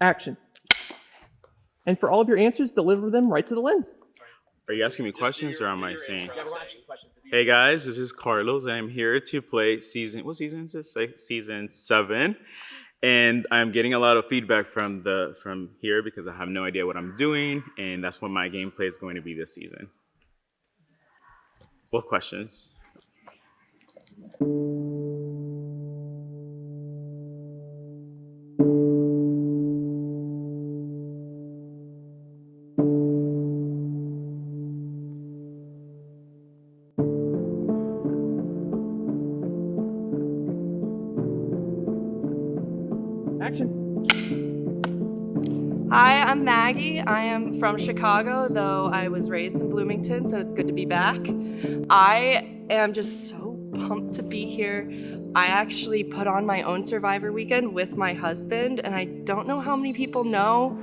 Action. And for all of your answers, deliver them right to the lens. Are you asking me questions or am I saying? Hey guys, this is Carlos. I am here to play what season is this? Season 7. And I'm getting a lot of feedback from here because I have no idea what I'm doing, and that's what my gameplay is going to be this season. What questions? Action. Hi, I'm Maggie. I am from Chicago, though I was raised in Bloomington, so it's good to be back. I am just so pumped to be here. I actually put on my own Survivor weekend with my husband, and I don't know how many people know.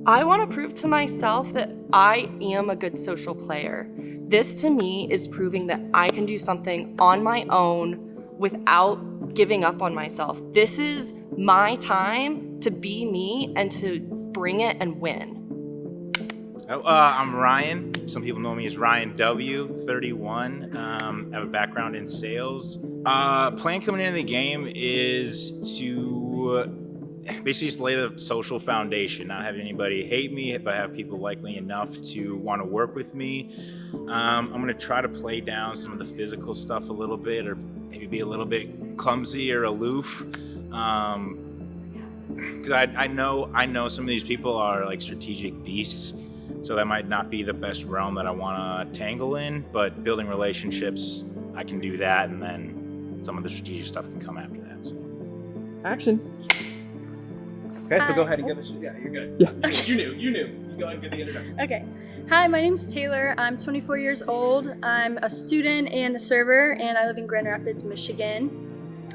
I want to prove to myself that I am a good social player. This, to me, is proving that I can do something on my own without giving up on myself. This is my time to be me and to bring it and win. I'm Ryan. Some people know me as Ryan W, 31. I have a background in sales. Plan coming into the game is to basically just lay the social foundation, not have anybody hate me, but have people like me enough to want to work with me. I'm going to try to play down some of the physical stuff a little bit, or maybe be a little bit clumsy or aloof. Because I know some of these people are like strategic beasts, so that might not be the best realm that I want to tangle in, but building relationships, I can do that, and then some of the strategic stuff can come after that. So. Action. Okay, so go ahead and give us. Yeah, you're good. Yeah. Okay. You knew. You go ahead and give the introduction. Okay. Hi, my name's Taylor. I'm 24 years old. I'm a student and a server, and I live in Grand Rapids, Michigan.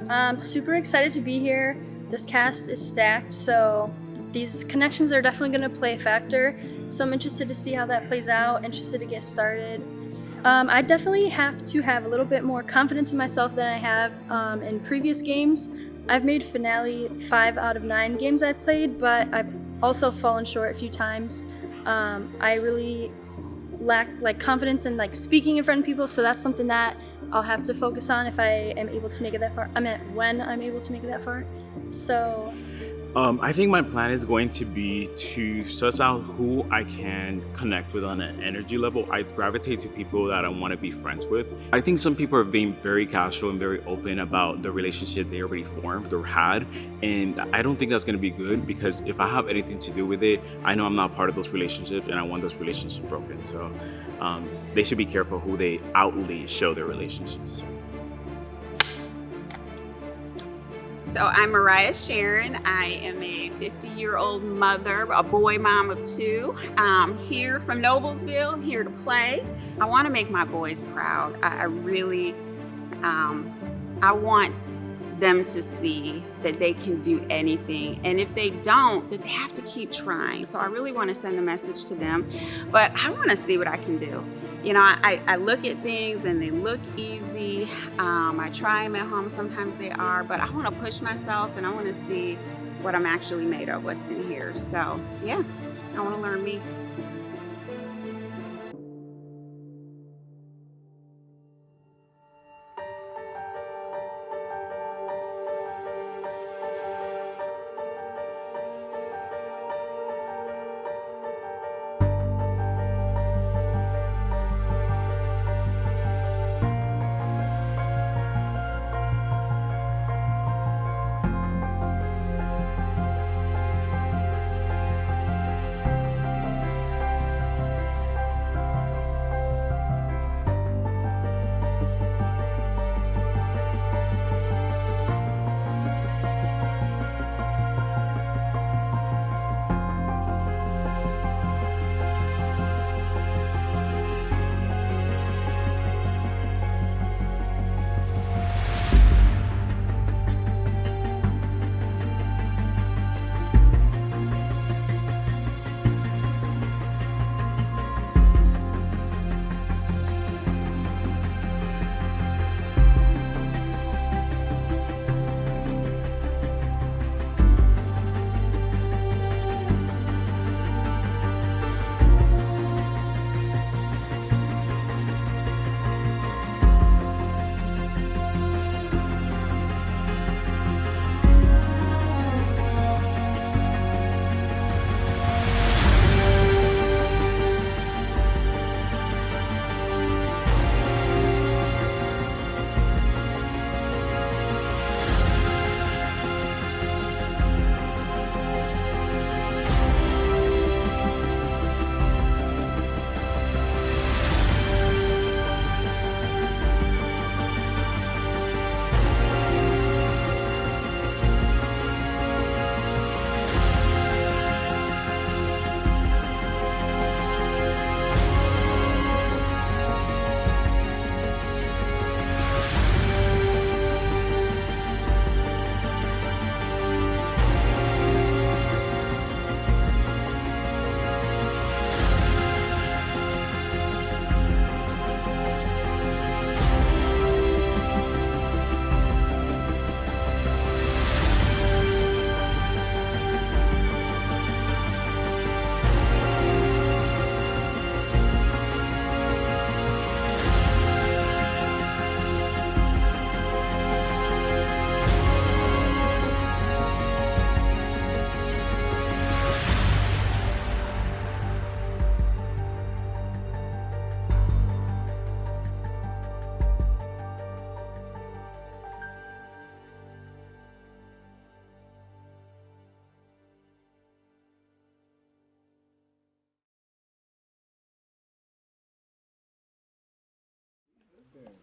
I'm super excited to be here. This cast is stacked, so these connections are definitely going to play a factor. So I'm interested to see how that plays out, interested to get started. I definitely have to have a little bit more confidence in myself than I have in previous games. I've made finale 5 out of 9 games I've played, but I've also fallen short a few times. I really lack confidence in speaking in front of people, so that's something that I'll have to focus on if I am able to make it that far. When I'm able to make it that far. So I think my plan is going to be to suss out who I can connect with on an energy level. I gravitate to people that I want to be friends with. I think some people are being very casual and very open about the relationship they already formed or had, and I don't think that's going to be good, because if I have anything to do with it, I know I'm not part of those relationships, and I want those relationships broken. So they should be careful who they outly show their relationships. So I'm Mariah Sharon. I am a 50-year-old mother, a boy mom of 2. Here from Noblesville, here to play. I want to make my boys proud. I really, I want them to see that they can do anything. And if they don't, that they have to keep trying. So I really want to send a message to them. But I want to see what I can do. You know, I look at things and they look easy. I try them at home, sometimes they are, but I want to push myself and I want to see what I'm actually made of, what's in here. So yeah, I want to learn me.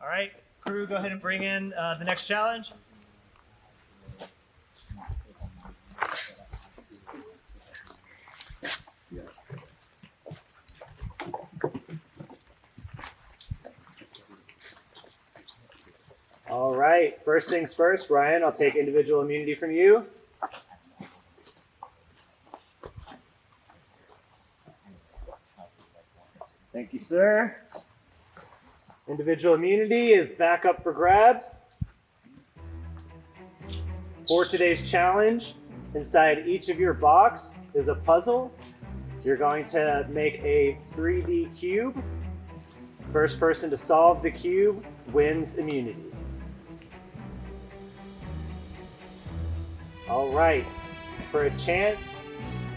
All right, crew, go ahead and bring in the next challenge. All right, first things first, Ryan, I'll take individual immunity from you. Thank you, sir. Individual immunity is back up for grabs. For today's challenge, inside each of your box is a puzzle. You're going to make a 3D cube. First person to solve the cube wins immunity. All right, for a chance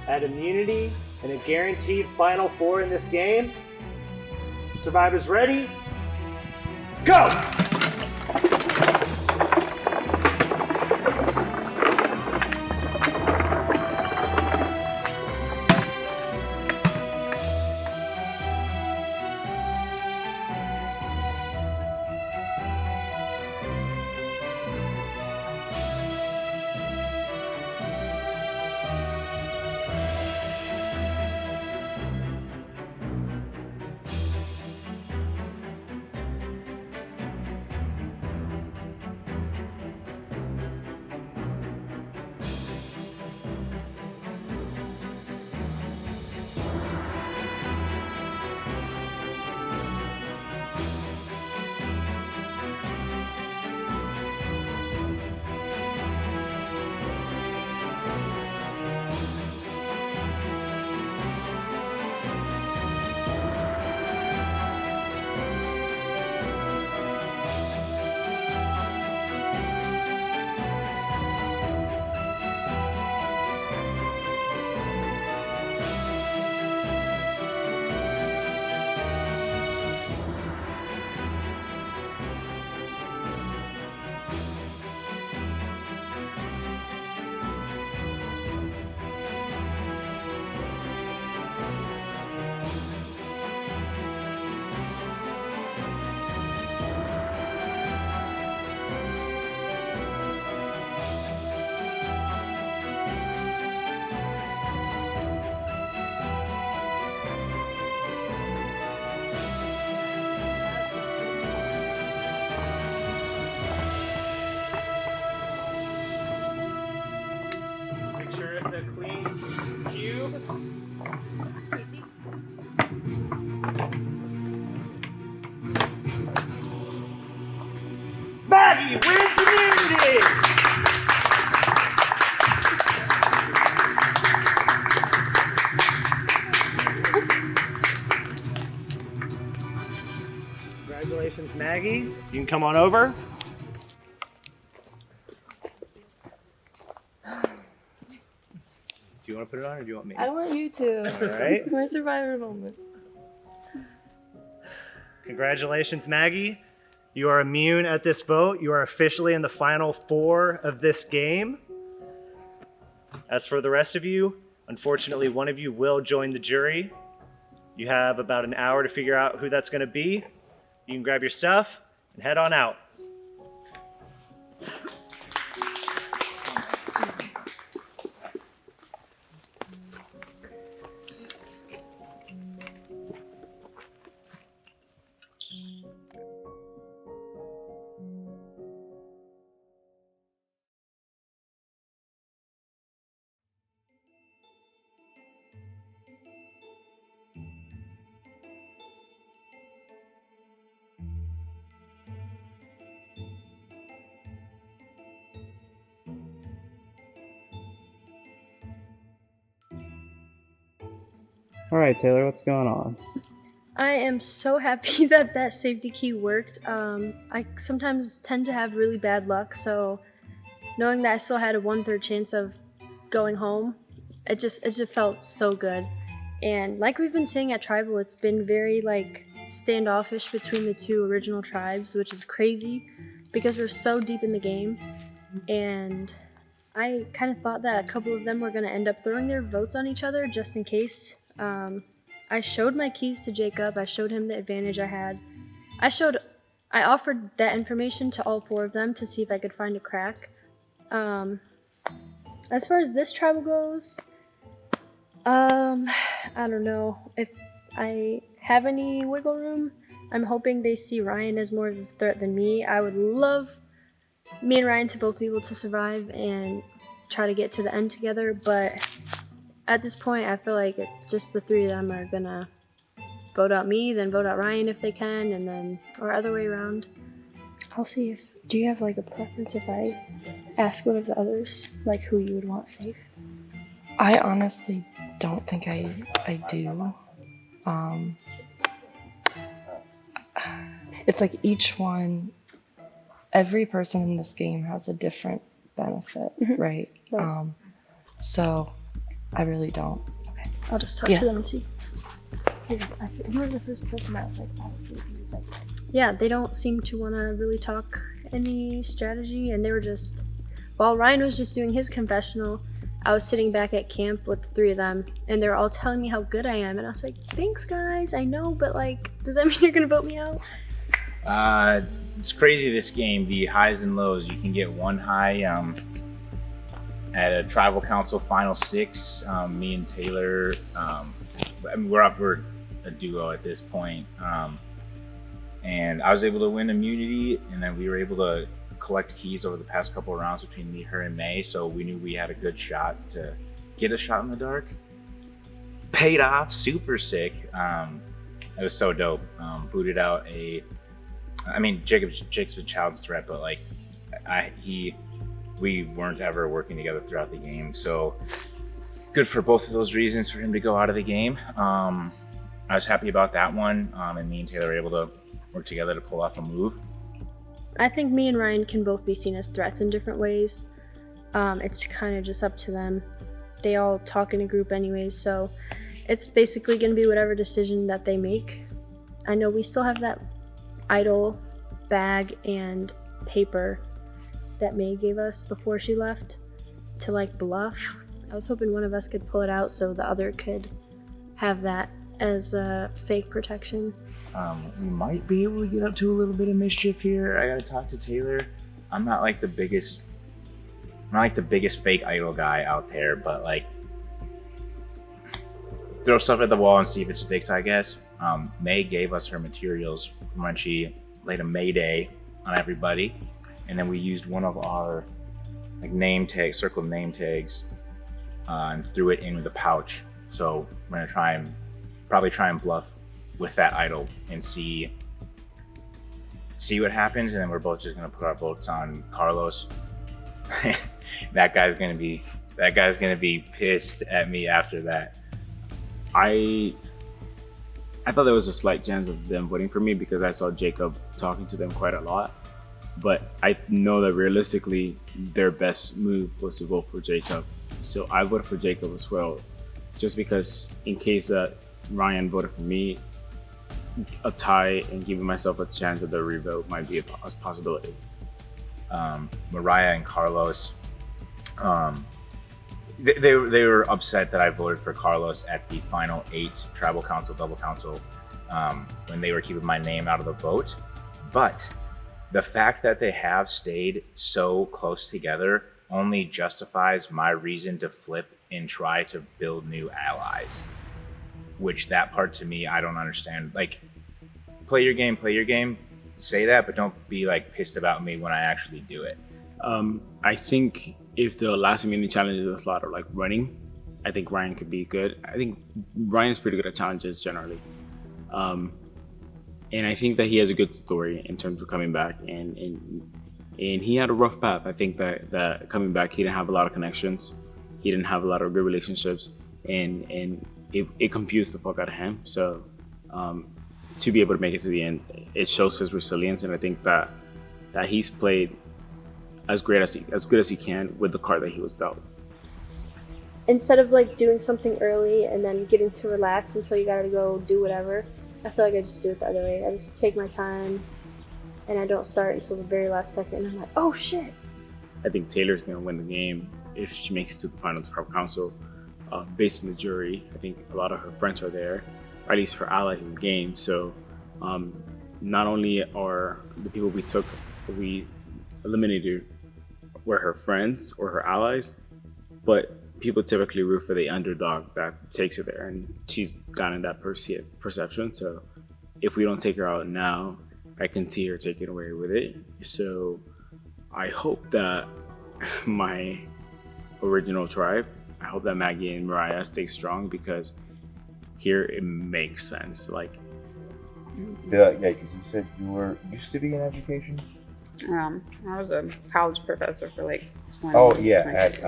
at immunity and a guaranteed Final Four in this game, survivors ready? Go! Make sure it's a clean cube. Maggie wins immunity! Congratulations, Maggie. You can come on over. Do you want to put it on or do you want me? I want you to. All right. It's my survivor moment. Congratulations, Maggie. You are immune at this vote. You are officially in the Final Four of this game. As for the rest of you, unfortunately, one of you will join the jury. You have about an hour to figure out who that's going to be. You can grab your stuff and head on out. All right, Taylor, what's going on? I am so happy that that safety key worked. I sometimes tend to have really bad luck, so knowing that I still had a 1/3 chance of going home, it just felt so good. And like we've been saying at Tribal, it's been very like standoffish between the two original tribes, which is crazy because we're so deep in the game. And I kind of thought that a couple of them were going to end up throwing their votes on each other just in case. I showed my keys to Jacob. I showed him the advantage I had. I showed I offered that information to all 4 of them to see if I could find a crack. As far as this tribal goes, I don't know if I have any wiggle room. I'm hoping they see Ryan as more of a threat than me. I would love me and Ryan to both be able to survive and try to get to the end together, but at this point I feel like just the 3 of them are gonna vote out me, then vote out Ryan if they can, and then, or other way around. I'll see if, do you have like a preference if I ask one of the others, like who you would want safe? I honestly don't think I do. It's like each one, every person in this game has a different benefit, right? So I really don't. Okay, I'll just talk to them and see. You were the first person that was like, yeah, they don't seem to want to really talk any strategy, and they were just, while Ryan was just doing his confessional, I was sitting back at camp with the 3 of them, and they were all telling me how good I am, and I was like, thanks guys, I know, but like, does that mean you're gonna vote me out? It's crazy, this game, the highs and lows. You can get one high at a tribal council final 6. Me and Taylor, I mean, we're a duo at this point. And I was able to win immunity, and then we were able to collect keys over the past couple of rounds between me, her, and May, so we knew we had a good shot to get a shot in the dark. Paid off, super sick. It was so dope. Booted out Jacob's a child's threat, but like we weren't ever working together throughout the game, so good for both of those reasons for him to go out of the game. I was happy about that one, and me and Taylor were able to work together to pull off a move. I think me and Ryan can both be seen as threats in different ways. It's kind of just up to them. They all talk in a group anyways, so it's basically going to be whatever decision that they make. I know we still have that idol bag and paper that May gave us before she left to like bluff. I was hoping one of us could pull it out so the other could have that as a fake protection. We might be able to get up to a little bit of mischief here. I gotta talk to Taylor. I'm not like the biggest fake idol guy out there, but like throw stuff at the wall and see if it sticks, I guess. May gave us her materials when she laid a Mayday on everybody, and then we used one of our like name tags, circled name tags, and threw it in with a pouch. So we're gonna probably try and bluff with that idol and see what happens, and then we're both just gonna put our votes on Carlos. that guy's gonna be pissed at me after that. I thought there was a slight chance of them voting for me because I saw Jacob talking to them quite a lot. But I know that realistically, their best move was to vote for Jacob. So I voted for Jacob as well, just because in case that Ryan voted for me, a tie and giving myself a chance at the revote might be a possibility. Mariah and Carlos, they were upset that I voted for Carlos at the final 8 tribal council, double council, when they were keeping my name out of the vote. But the fact that they have stayed so close together only justifies my reason to flip and try to build new allies. Which that part to me, I don't understand. Like, play your game, say that, but don't be like pissed about me when I actually do it. I think if the last immunity challenge is a lot of like running, I think Ryan could be good. I think Ryan's pretty good at challenges generally. And I think that he has a good story in terms of coming back, and he had a rough path. I think that coming back, he didn't have a lot of connections. He didn't have a lot of good relationships, and it confused the fuck out of him. So to be able to make it to the end, it shows his resilience, and I think that he's played as good as he can with the card that he was dealt. Instead of like doing something early and then getting to relax until you gotta go do whatever, I feel like I just do it the other way. I just take my time and I don't start until the very last second. I'm like, oh shit. I think Taylor's gonna win the game if she makes it to the final tribal council. Based on the jury, I think a lot of her friends are there, or at least her allies in the game. So not only are the people we eliminated were her friends or her allies, but people typically root for the underdog that takes her there, and she's gotten that perception. So if we don't take her out now, I can see her taking away with it. So I hope that my original tribe, I hope that Maggie and Mariah stay strong, because here it makes sense. Like, Yeah, because you said you used to be in education. I was a college professor for like 20 Oh yeah, years. at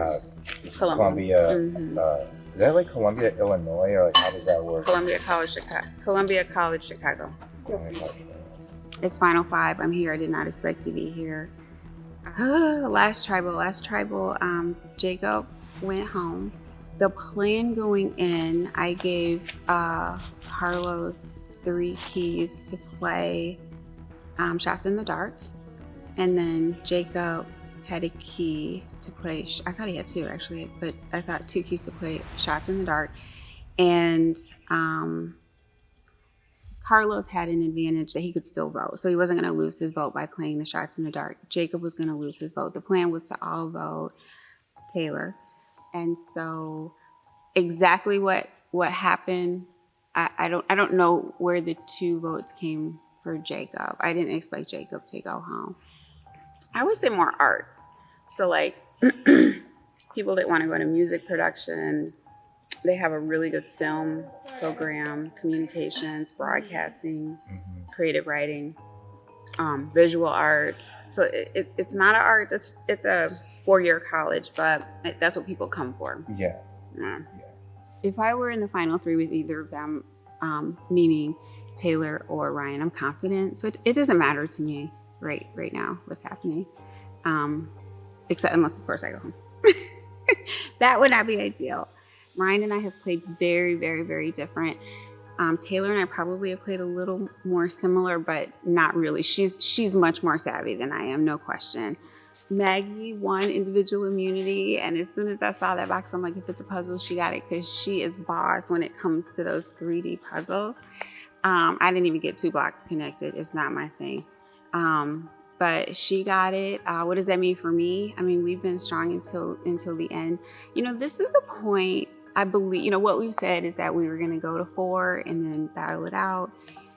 Columbia. Columbia. Is that like Columbia, Illinois, or like how does that work? Columbia College, Chicago. It's Final Five. I'm here. I did not expect to be here. Last tribal. Jacob went home. The plan going in, I gave Carlos 3 keys to play Shots in the Dark, and then Jacob had a key to play. I thought he had 2 actually, but I thought 2 keys to play Shots in the Dark, and Carlos had an advantage that he could still vote. So he wasn't going to lose his vote by playing the Shots in the Dark. Jacob was going to lose his vote. The plan was to all vote Taylor. And so exactly what happened, I don't know where the 2 votes came for Jacob. I didn't expect Jacob to go home. I would say more arts. So like people that want to go into music production, they have a really good film program, communications, broadcasting, creative writing, visual arts. So it's not an arts, it's a 4-year college, but that's what people come for. Yeah. If I were in the final 3 with either of them, meaning Taylor or Ryan, I'm confident. So it doesn't matter to me right now what's happening, except unless of course I go home. That would not be ideal. Ryan and I have played very, very, very different. Taylor and I probably have played a little more similar, but not really. She's much more savvy than I am, no question. Maggie won individual immunity, and as soon as I saw that box, I'm like, if it's a puzzle, she got it, because she is boss when it comes to those 3D puzzles. I didn't even get 2 blocks connected. It's not my thing. But she got it. What does that mean for me? I mean, we've been strong until the end. This is a point, I believe, what we've said is that we were going to go to 4 and then battle it out.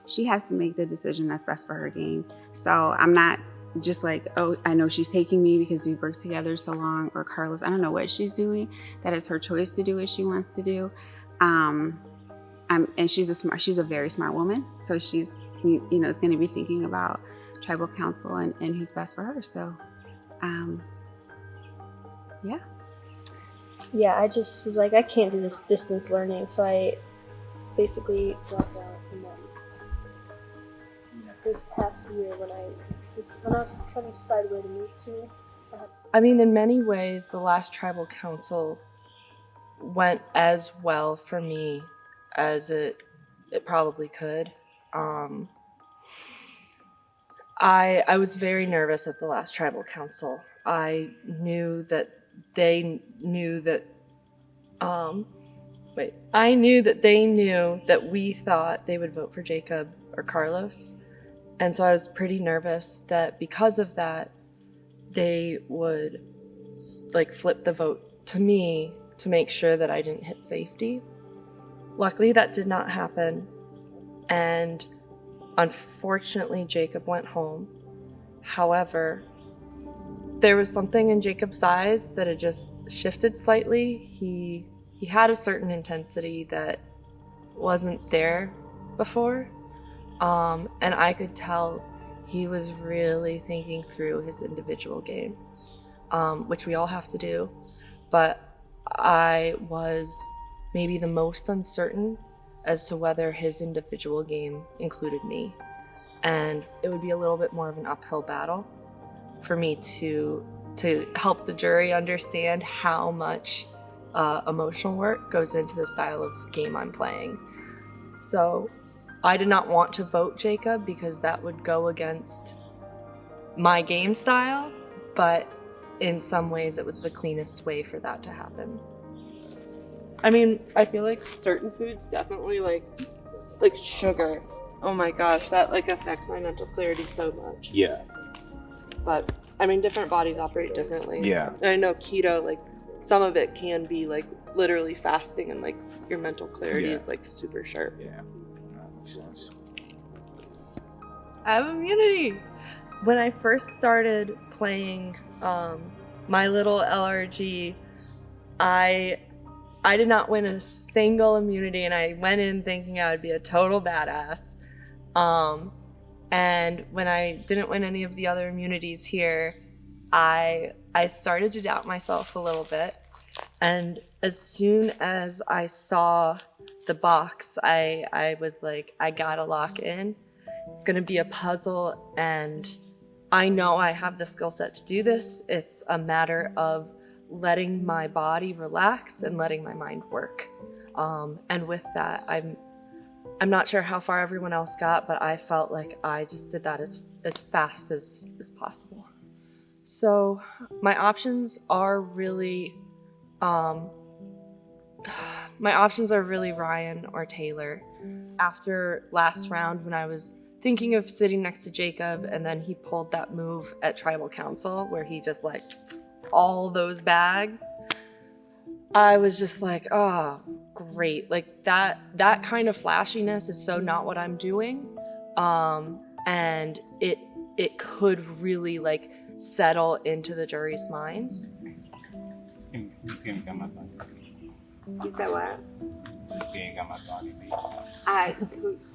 She has to make the decision that's best for her game. So I'm not just like, oh, I know she's taking me because we've worked together so long, or Carlos, I don't know what she's doing. That is her choice to do what she wants to do. And she's a very smart woman. So she's, is going to be thinking about tribal council and who's best for her. So, yeah. Yeah, I just was like, I can't do this distance learning, so I basically dropped out. And then this past year, when I was trying to decide where to move to, I mean, in many ways, the last tribal council went as well for me as it probably could. I was very nervous at the last tribal council. I knew that they knew that we thought they would vote for Jacob or Carlos. And so I was pretty nervous that because of that, they would flip the vote to me to make sure that I didn't hit safety. Luckily, that did not happen. And unfortunately, Jacob went home. However, there was something in Jacob's eyes that had just shifted slightly. He had a certain intensity that wasn't there before. And I could tell he was really thinking through his individual game, which we all have to do. But I was maybe the most uncertain as to whether his individual game included me. And it would be a little bit more of an uphill battle for me to help the jury understand how much emotional work goes into the style of game I'm playing. So I did not want to vote Jacob because that would go against my game style, but in some ways it was the cleanest way for that to happen. I mean, I feel like certain foods definitely like sugar Oh my gosh, that like affects my mental clarity so much. Yeah. But I mean, different bodies operate differently. Yeah. And I know keto, like some of it can be like literally fasting, and like your mental clarity Yeah. is like super sharp. Yeah. That makes sense. I have immunity. When I first started playing my little LRG, I did not win a single immunity, and I went in thinking I would be a total badass. And when I didn't win any of the other immunities here, I started to doubt myself a little bit. And as soon as I saw the box, I was like, I gotta lock in. It's gonna be a puzzle, and I know I have the skill set to do this. It's a matter of letting my body relax and letting my mind work. And with that, I'm not sure how far everyone else got, but I felt like I just did that as fast as possible. So my options are really Ryan or Taylor. After last round, when I was thinking of sitting next to Jacob, and then he pulled that move at Tribal Council where he just like all those bags, I was just like, oh, great. Like that kind of flashiness is so not what I'm doing. And it could really like settle into the jury's minds. You said what?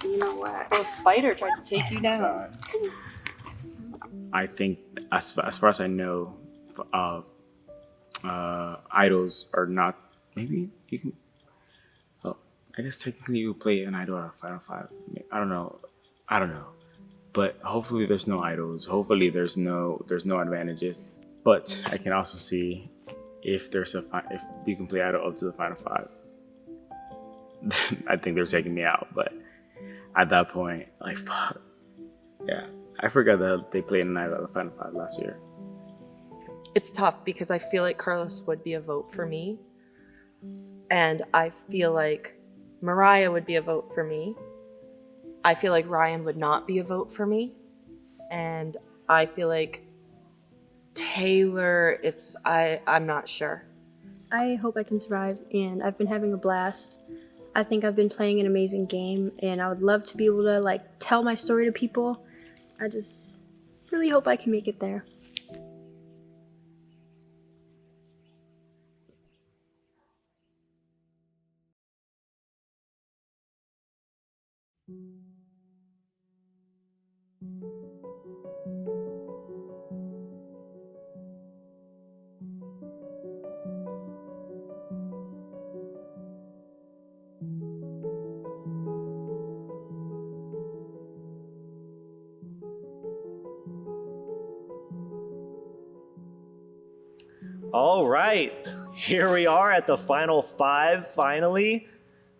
You know what? The spider tried to take you down. I think, as far as I know, idols are not. Maybe you can. Oh, I guess technically you play an idol at a Final Five. I don't know. But hopefully there's no idols. Hopefully there's no advantages. But I can also see if you can play idol up to the Final Five. I think they're taking me out. But at that point, like, fuck. Yeah, I forgot that they played an idol at the Final Five last year. It's tough because I feel like Carlos would be a vote for me. And I feel like Mariah would be a vote for me. I feel like Ryan would not be a vote for me. And I feel like Taylor, I'm not sure. I hope I can survive, and I've been having a blast. I think I've been playing an amazing game, and I would love to be able to like tell my story to people. I just really hope I can make it there. All right, here we are at the final five, finally.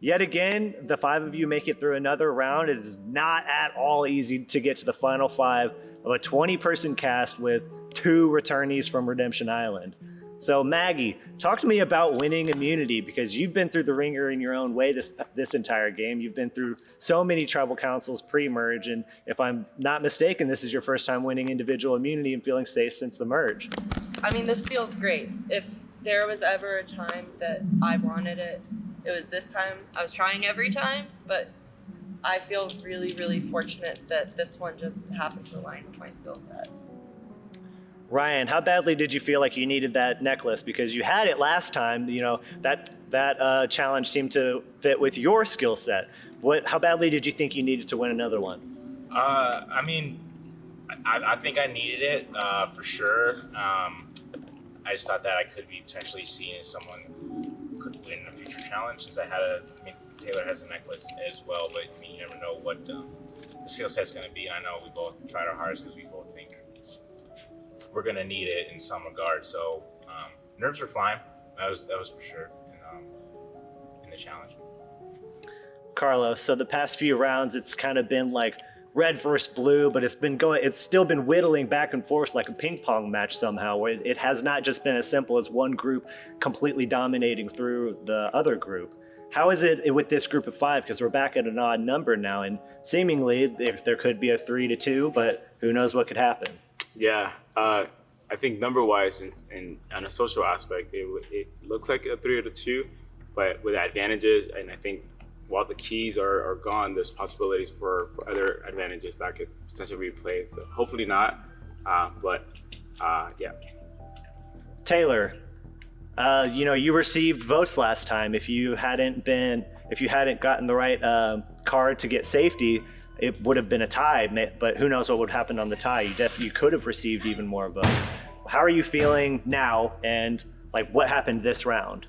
Yet again, the five of you make it through another round. It is not at all easy to get to the final five of a 20-person cast with 2 returnees from Redemption Island. So Maggie, talk to me about winning immunity, because you've been through the ringer in your own way this entire game. You've been through so many tribal councils pre-merge, and if I'm not mistaken, this is your first time winning individual immunity and feeling safe since the merge. I mean, this feels great. If there was ever a time that I wanted it, it was this time. I was trying every time, but I feel really, really fortunate that this one just happened to align with my skill set. Ryan, how badly did you feel like you needed that necklace? Because you had it last time, you know, that challenge seemed to fit with your skill set. How badly did you think you needed to win another one? I mean, I think I needed it for sure. I just thought that I could be potentially seen as someone who could win a future challenge, since Taylor has a necklace as well, but I mean, you never know what the skill set's going to be. I know we both tried our hardest because we both think we're going to need it in some regard. So nerves were fine. That was for sure in the challenge. Carlos, so the past few rounds, it's kind of been like red versus blue, but it's still been whittling back and forth like a ping pong match somehow, where it has not just been as simple as one group completely dominating through the other group. How is it with this group of 5? Because we're back at an odd number now, and seemingly there could be a 3-2, but who knows what could happen. Yeah, I think number-wise and on a social aspect, it looks like a 3 or a 2, but with advantages, and I think while the keys are gone, there's possibilities for other advantages that could potentially be played. So hopefully not, but yeah. Taylor, you received votes last time. If you hadn't gotten the right card to get safety, it would have been a tie. But who knows what would happen on the tie? You could have received even more votes. How are you feeling now, and like what happened this round?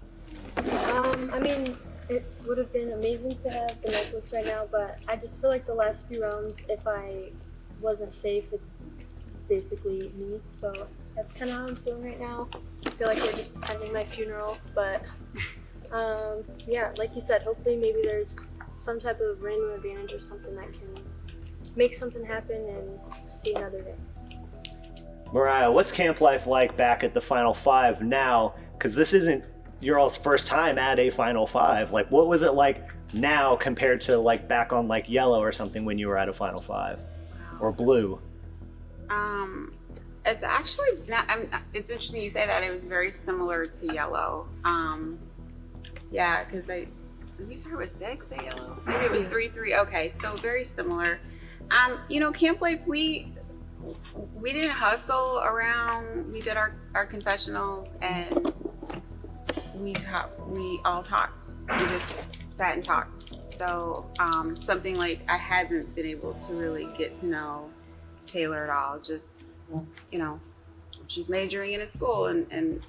I mean, it would have been amazing to have the necklace right now, but I just feel like the last few rounds, if I wasn't safe, it's basically me. So that's kind of how I'm feeling right now. I feel like they're just attending my funeral, but yeah, like you said, hopefully maybe there's some type of random advantage or something that can make something happen and see another day. Mariah, what's camp life like back at the Final Five now? Because this isn't your all's first time at a Final Five. Like, what was it like now compared to like back on like Yellow or something when you were at a Final Five, or Blue? It's actually not, it's interesting you say that. It was very similar to Yellow. Yeah, because we started with 6 at Yellow. Maybe it was 3-3. Okay, so very similar. Camp life, we didn't hustle around. We did our confessionals, and we all talked. We just sat and talked. So something like I hadn't been able to really get to know Taylor at all. Just, she's majoring in school and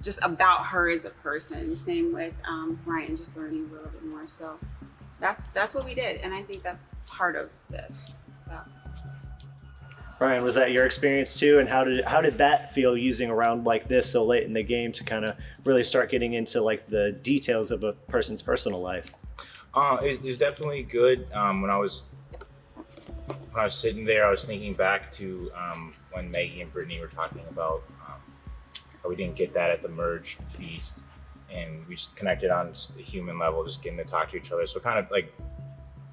just about her as a person. Same with Ryan, just learning a little bit more. So that's what we did, and I think that's part of this. So. Ryan, was that your experience too? And how did that feel using a round like this so late in the game to kind of really start getting into like the details of a person's personal life? It was definitely good. When I was sitting there, I was thinking back to when Maggie and Brittany were talking about how we didn't get that at the merge feast, and we just connected on just the human level, just getting to talk to each other. So kind of like,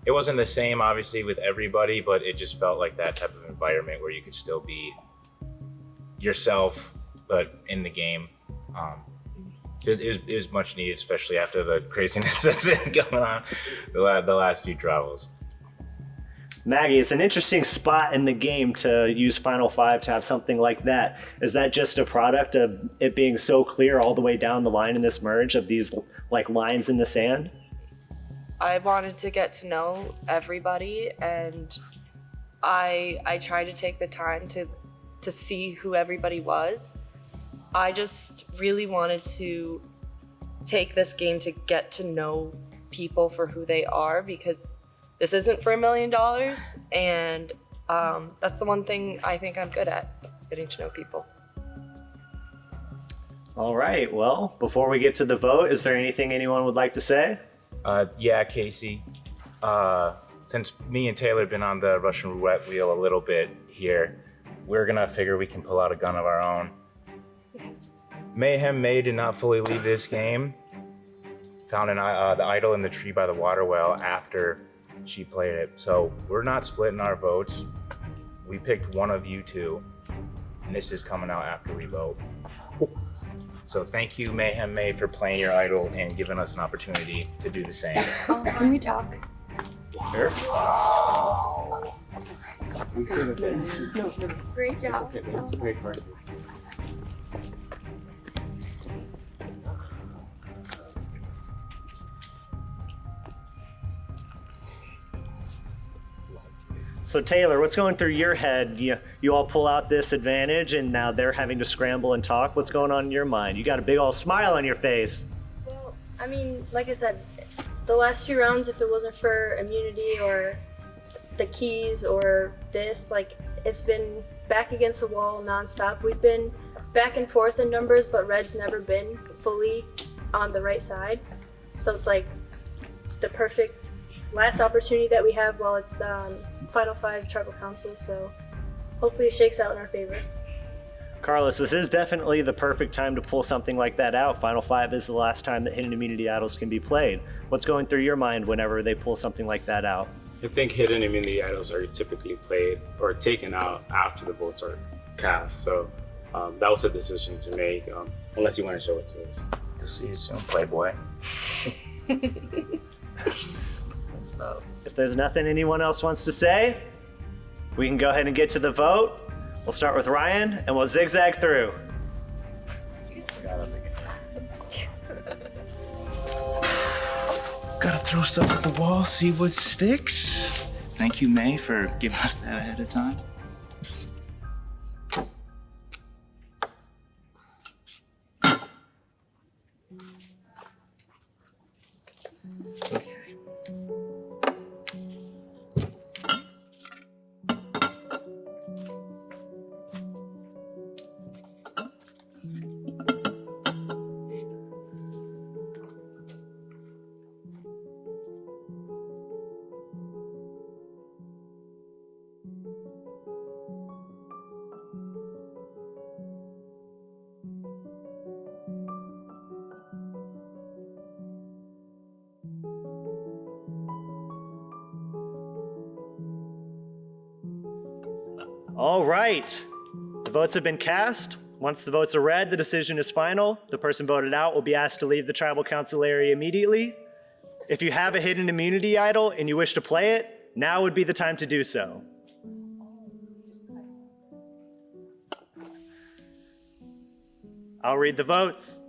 it wasn't the same obviously with everybody, but it just felt like that type of environment where you could still be yourself, but in the game. It was much needed, especially after the craziness that's been going on the last few travels. Maggie, it's an interesting spot in the game to use Final Five to have something like that. Is that just a product of it being so clear all the way down the line in this merge of these like lines in the sand? I wanted to get to know everybody, and I tried to take the time to see who everybody was. I just really wanted to take this game to get to know people for who they are, because this isn't for $1 million, and that's the one thing I think I'm good at, getting to know people. All right, well, before we get to the vote, is there anything anyone would like to say? Yeah, Casey. Since me and Taylor have been on the Russian roulette wheel a little bit here, we're gonna figure we can pull out a gun of our own. Yes. Mayhem May did not fully leave this game. Found the idol in the tree by the water well after she played it. So we're not splitting our votes. We picked one of you two, and this is coming out after we vote. So thank you, Mayhem May, for playing your idol and giving us an opportunity to do the same. Can we talk? Sure. Great job. So Taylor, what's going through your head? You all pull out this advantage, and now they're having to scramble and talk. What's going on in your mind? You got a big old smile on your face. Well, I mean, like I said, the last few rounds, if it wasn't for immunity or the keys or this, like, it's been back against the wall nonstop. We've been back and forth in numbers, but Red's never been fully on the right side. So it's like the perfect last opportunity that we have while it's the Final Five Tribal Council. So hopefully it shakes out in our favor. Carlos, this is definitely the perfect time to pull something like that out. Final 5 is the last time that hidden immunity idols can be played. What's going through your mind whenever they pull something like that out? I think hidden immunity idols are typically played or taken out after the votes are cast. So that was a decision to make, unless you want to show it to us. To see you soon, Playboy. If there's nothing anyone else wants to say, we can go ahead and get to the vote. We'll start with Ryan and we'll zigzag through. Gotta throw stuff at the wall, see what sticks. Thank you, May, for giving us that ahead of time. All right, the votes have been cast. Once the votes are read, the decision is final. The person voted out will be asked to leave the tribal council area immediately. If you have a hidden immunity idol and you wish to play it, now would be the time to do so. I'll read the votes.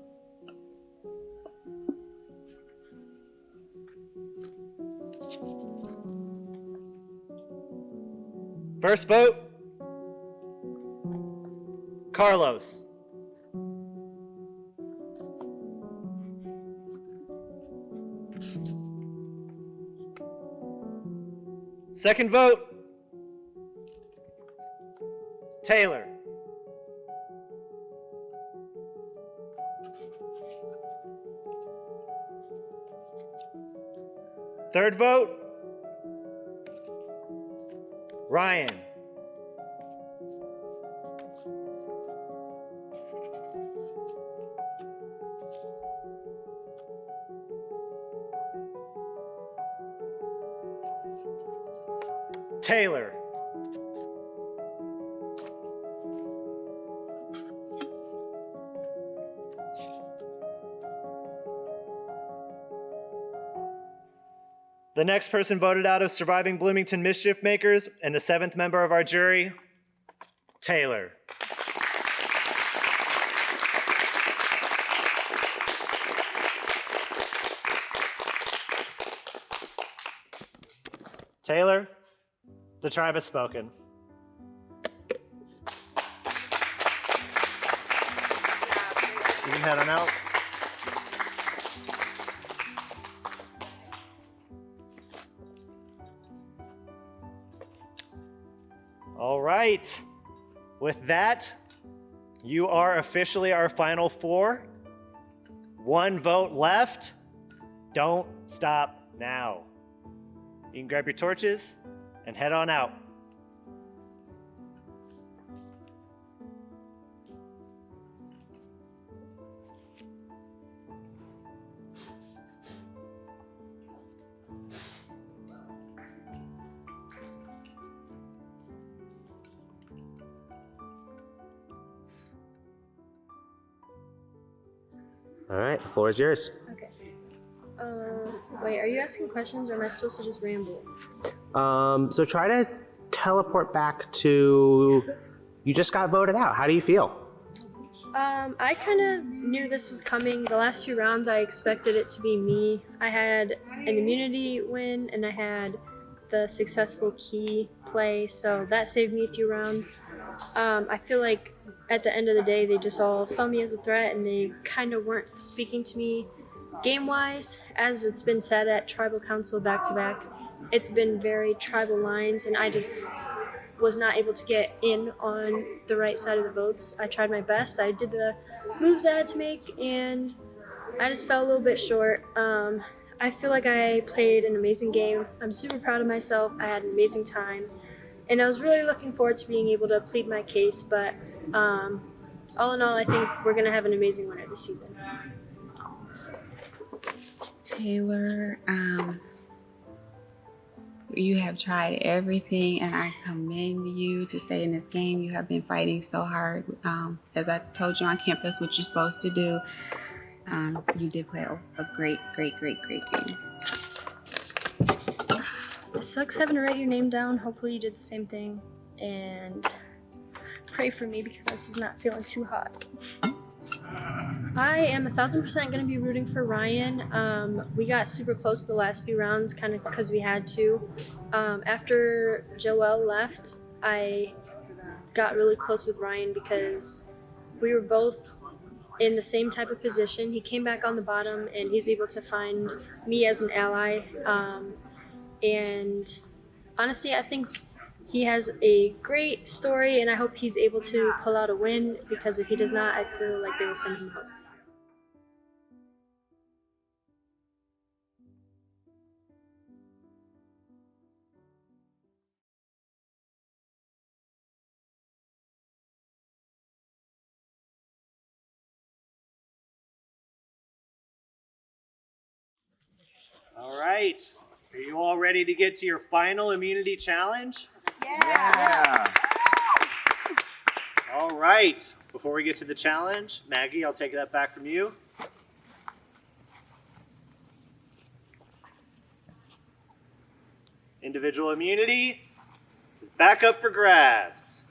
First vote, Carlos. Second vote, Taylor. Third vote, Ryan. Taylor. The next person voted out of surviving Bloomington mischief makers and the 7th member of our jury, Taylor. Taylor, the tribe has spoken. You can head on out. All right. With that, you are officially our final 4. 1 vote left. Don't stop now. You can grab your torches and head on out. All right, the floor is yours. Okay. Wait, are you asking questions or am I supposed to just ramble? So try to teleport back to, you just got voted out. How do you feel? I kind of knew this was coming. The last few rounds, I expected it to be me. I had an immunity win and I had the successful key play, so that saved me a few rounds. I feel like at the end of the day, they just all saw me as a threat and they kind of weren't speaking to me game-wise. As it's been said at Tribal Council back-to-back, it's been very tribal lines and I just was not able to get in on the right side of the votes. I tried my best. I did the moves I had to make and I just fell a little bit short. I feel like I played an amazing game. I'm super proud of myself. I had an amazing time. And I was really looking forward to being able to plead my case, but all in all, I think we're going to have an amazing winner this season. Taylor, you have tried everything, and I commend you to stay in this game. You have been fighting so hard. As I told you on campus, what you're supposed to do. You did play a great game. It sucks having to write your name down. Hopefully you did the same thing. And pray for me because this is not feeling too hot. I am 1,000% going to be rooting for Ryan. We got super close the last few rounds kind of because we had to. After Joelle left, I got really close with Ryan because we were both in the same type of position. He came back on the bottom and he's able to find me as an ally. And honestly, I think he has a great story and I hope he's able to pull out a win because if he does not, I feel like they will send him home. All right. Are you all ready to get to your final immunity challenge? Yeah. All right. Before we get to the challenge, Maggie, I'll take that back from you. Individual immunity is back up for grabs.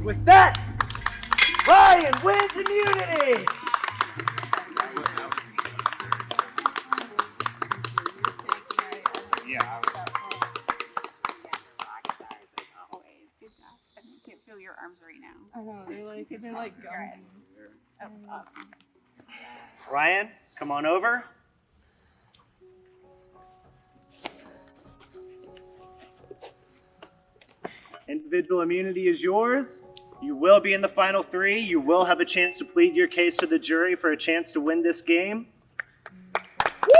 With that, Ryan wins immunity! I can't feel your arms right now. I know, they're like gum. Ryan, come on over. Individual immunity is yours. You will be in the final three. You will have a chance to plead your case to the jury for a chance to win this game. Woo!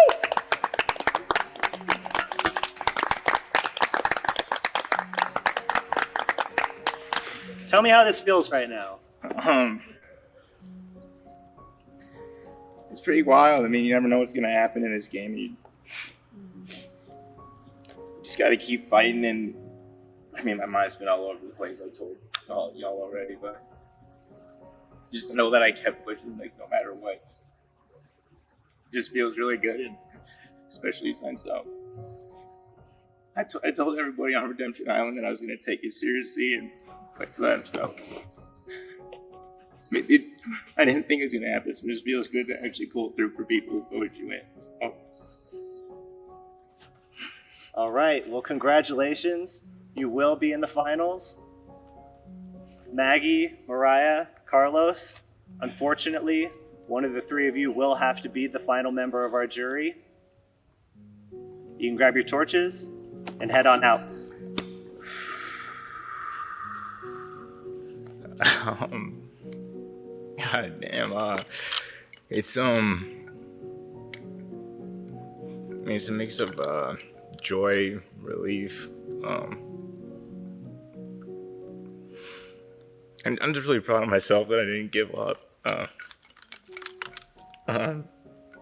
tell me how this feels right now. It's pretty wild. I mean, you never know what's gonna happen in this game. You just got to keep fighting. And I mean, my mind's been all over the place. I told y'all already, but just know that I kept pushing, like no matter what. It just feels really good, and especially since I told everybody on Redemption Island that I was going to take it seriously and fight for them. So I didn't think it was going to happen. So it just feels good to actually pull through for people who voted you in. So. All right, well, congratulations. You will be in the finals. Maggie, Mariah, Carlos, unfortunately, one of the three of you will have to be the final member of our jury. You can grab your torches and head on out. God damn. It's I mean, it's a mix of joy, relief. And I'm just really proud of myself that I didn't give up.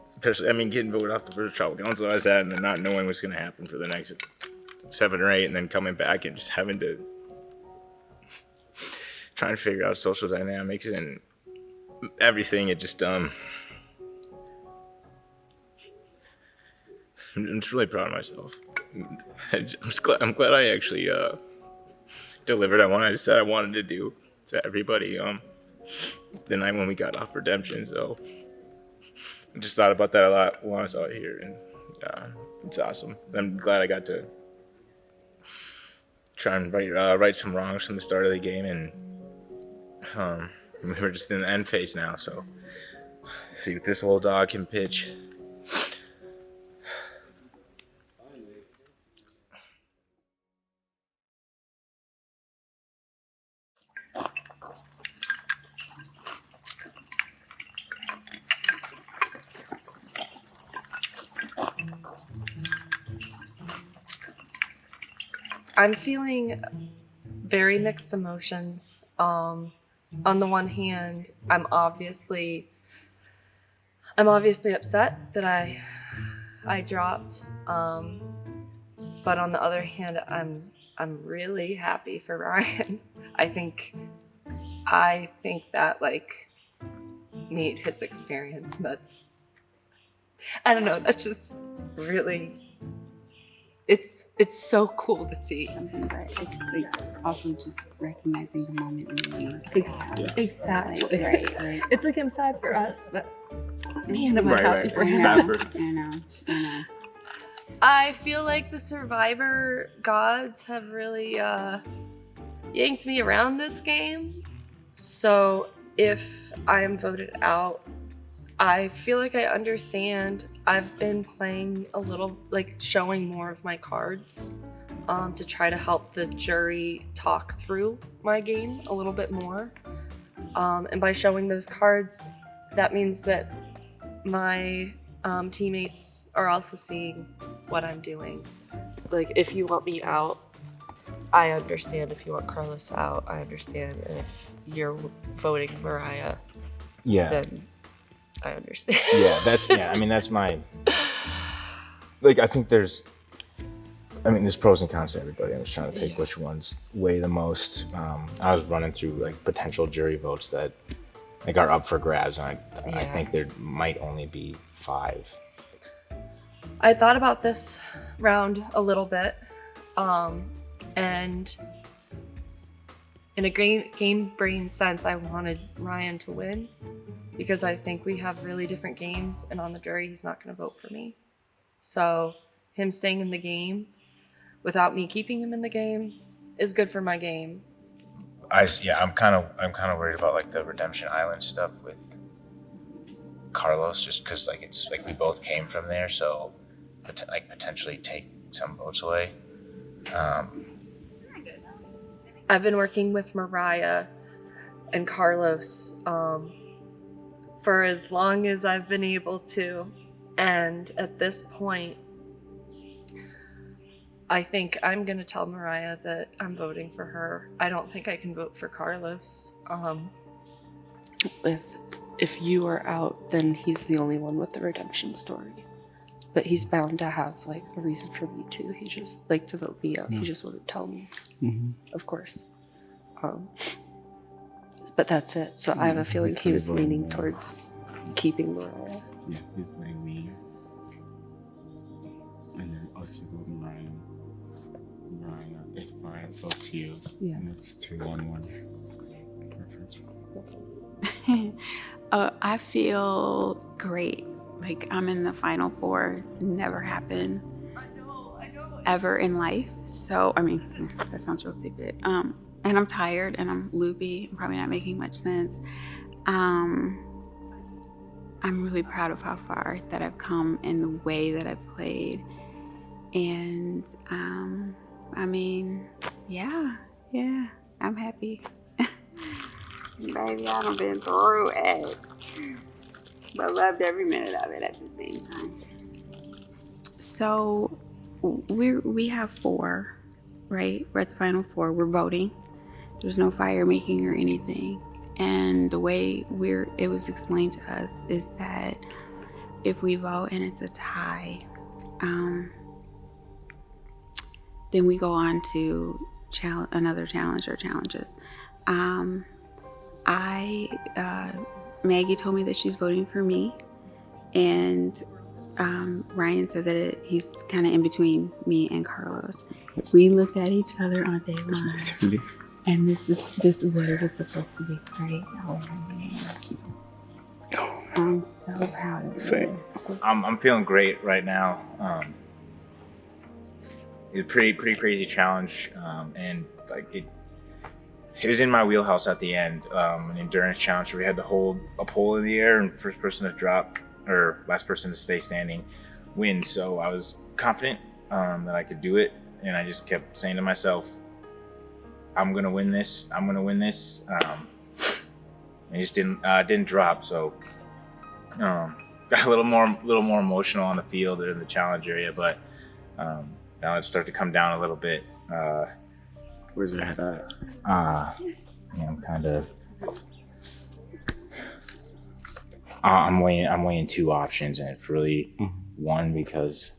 Especially, I mean, getting voted off the first tribal council I was at, and then not knowing what's going to happen for the next 7 or 8, and then coming back and just having to try and figure out social dynamics and everything. It just I'm just really proud of myself. I'm glad I actually delivered on what I said I wanted to do to everybody the night when we got off Redemption. So I just thought about that a lot when I was out here, and it's awesome. I'm glad I got to try and right some wrongs from the start of the game, and we're just in the end phase now. So see what this old dog can pitch. I'm feeling very mixed emotions. On the one hand, I'm obviously upset that I dropped. But on the other hand, I'm really happy for Ryan. I think that like made his experience nuts. I don't know, that's just really, it's so cool to see. Something, but it's like also just recognizing the moment when you Exactly. right. It's like I'm sad for us, but man, am I Right, happy right. for him. Sad for- I know. I feel like the Survivor gods have really yanked me around this game. So if I am voted out, I feel like I understand. I've been playing a little, like showing more of my cards to try to help the jury talk through my game a little bit more. And by showing those cards, that means that my teammates are also seeing what I'm doing. Like, if you want me out, I understand. If you want Carlos out, I understand. And if you're voting Mariah, then I understand. I mean, that's my, like, I think there's pros and cons to everybody. I was trying to pick which ones weigh the most. I was running through like potential jury votes that like are up for grabs, and I think there might only be 5. I thought about this round a little bit, and in a game brain sense, I wanted Ryan to win because I think we have really different games, and on the jury, he's not going to vote for me. So him staying in the game without me keeping him in the game is good for my game. I'm kind of worried about like the Redemption Island stuff with Carlos, just because like it's like we both came from there, so potentially take some votes away. I've been working with Mariah and Carlos for as long as I've been able to, and at this point, I think I'm gonna tell Mariah that I'm voting for her. I don't think I can vote for Carlos. If you are out, then he's the only one with the redemption story. But he's bound to have like a reason for me too. He just like to vote me out. He just wouldn't tell me, of course. But that's it. So I have a feeling he was leaning towards keeping Mariah. Yeah, he's voting me. And then us voting Ryan. If Mariah votes you, Yeah. and it's 2-1-1. Perfect. I feel great. Like I'm in the final four. It's never happened ever in life. So I mean, that sounds real stupid. And I'm tired and I'm loopy. I'm probably not making much sense. I'm really proud of how far that I've come and the way that I've played. And I mean, yeah, I'm happy. Baby, I done been through it, but loved every minute of it at the same time. So we have 4, right? We're at the final 4. We're voting. There's no fire making or anything. And the way it was explained to us is that if we vote and it's a tie, then we go on to another challenge or challenges. Maggie told me that she's voting for me, and Ryan said that he's kind of in between me and Carlos. We looked at each other on day 1, and this is what it was supposed to be, right? Oh man, I'm so proud of you. I'm feeling great right now. It's a pretty crazy challenge, and like it was in my wheelhouse at the end. An endurance challenge where we had to hold a pole in the air, and first person to drop or last person to stay standing wins. So I was confident that I could do it, and I just kept saying to myself, "I'm gonna win this. I'm gonna win this." I just didn't drop, so got a little more emotional on the field or in the challenge area, but now it's starting to come down a little bit. Where's your head at? I'm kind of. I'm weighing 2 options, and it's really one because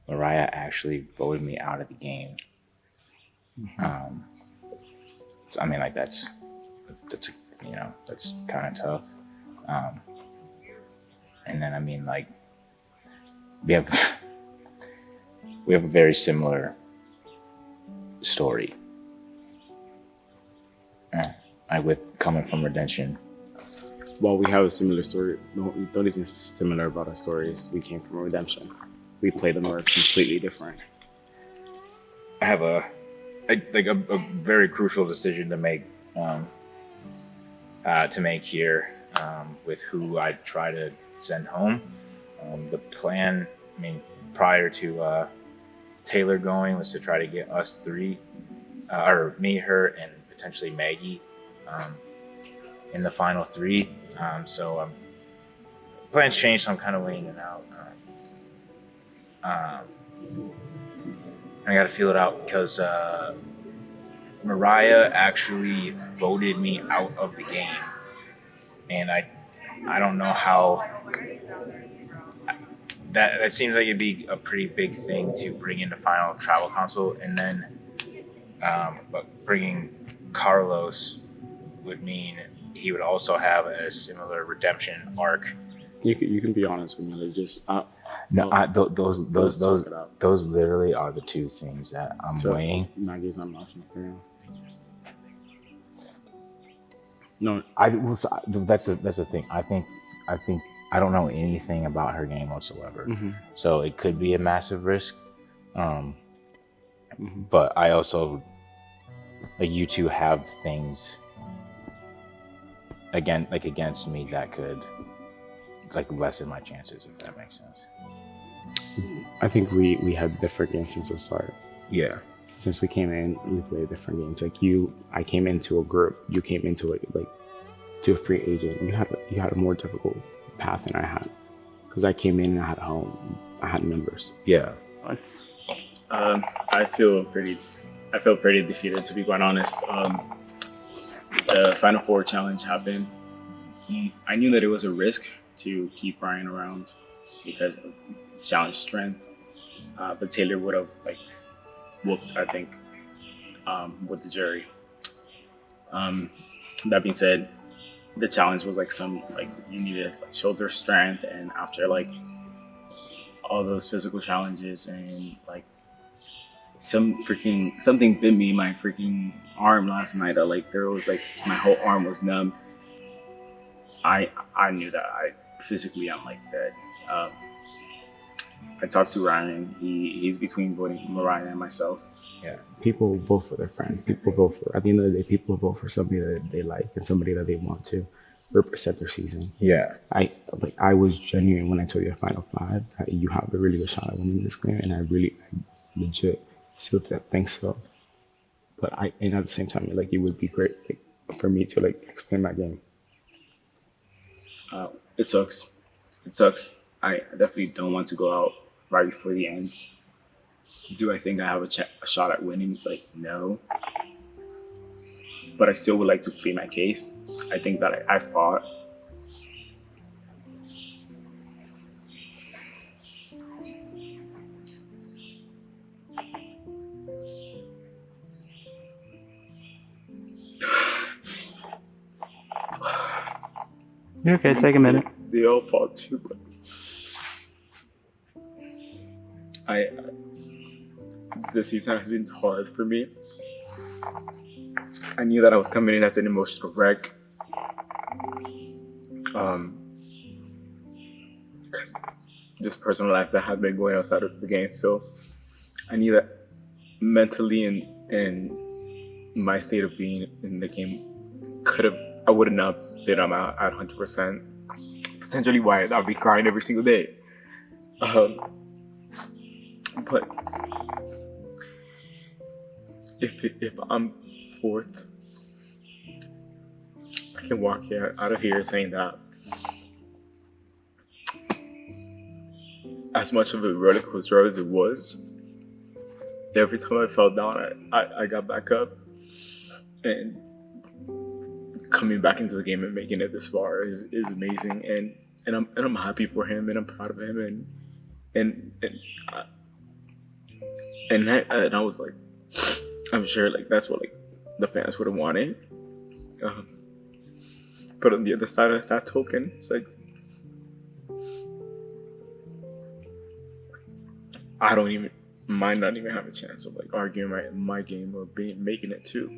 Mariah actually voted me out of the game. So, I mean, like that's kind of tough. And then I mean, like we have a very similar story. With coming from redemption. Well, we have a similar story. No, the only thing that's similar about our story is we came from redemption. We played them were completely different. I have a very crucial decision to make here with who I try to send home. The plan, I mean, prior to Taylor going, was to try to get us 3, or me, her, and potentially Maggie in the final 3. So plans changed, so I'm kind of weighing it out. I got to feel it out because Mariah actually voted me out of the game, and I don't know how. That seems like it'd be a pretty big thing to bring into final travel console, and then but bringing Carlos would mean he would also have a similar redemption arc. You can be honest with me. Like just those literally are the 2 things that I'm weighing. Maggie's not an option for you. No, that's the thing. I think I don't know anything about her game whatsoever. So it could be a massive risk. But I also, like, you 2 have things against me that could lessen my chances, if that makes sense. I think we had different games since the start. Yeah. Since we came in, we played different games. Like I came into a group. You came into to a free agent. You had a more difficult path than I had, because I came in and I had a home. I had members. Yeah. I feel pretty defeated, to be quite honest. The Final Four challenge happened. I knew that it was a risk to keep Ryan around because of challenge strength, but Taylor would have whooped, I think, with the jury. That being said, the challenge was you needed shoulder strength, and after all those physical challenges and something bit me in my freaking arm last night. There was my whole arm was numb. I knew that physically I'm dead. I talked to Ryan. He's between voting Mariah and myself. Yeah, people vote for their friends. People vote for, at the end of the day, people vote for somebody that they like and somebody that they want to represent their season. Yeah. I was genuine when I told you at Final Five that you have a really good shot at winning this game, and I legit still think so. But and at the same time, it would be great for me to explain my game. It sucks. It sucks. I definitely don't want to go out right before the end. Do I think I have a shot at winning? No. But I still would like to plead my case. I think that I fought. You're okay, take a minute. They all fought too, but this season has been hard for me. I knew that I was coming in as an emotional wreck. Just personal life that had been going outside of the game, so I knew that mentally and my state of being in the game I would have not been at 100%. Potentially why I'd be crying every single day. But if I'm fourth, I can walk out of here saying that as much of a roller coaster as it was, every time I fell down, I got back up, and coming back into the game and making it this far is amazing, and I'm happy for him, and I'm proud of him, and I was I'm sure that's what the fans would have wanted. But on the other side of that token, it's I might not even have a chance of arguing my game or making it to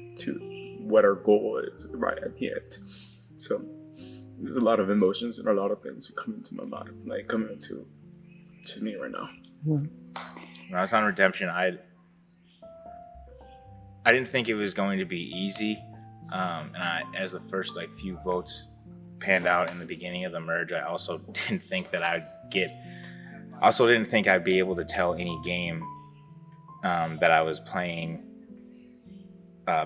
what our goal is right at the end. So there's a lot of emotions and a lot of things coming to my mind, coming into me right now. When I was on Redemption, I didn't think it was going to be easy. And as the first few votes panned out in the beginning of the merge, I also didn't think that didn't think I'd be able to tell any game that I was playing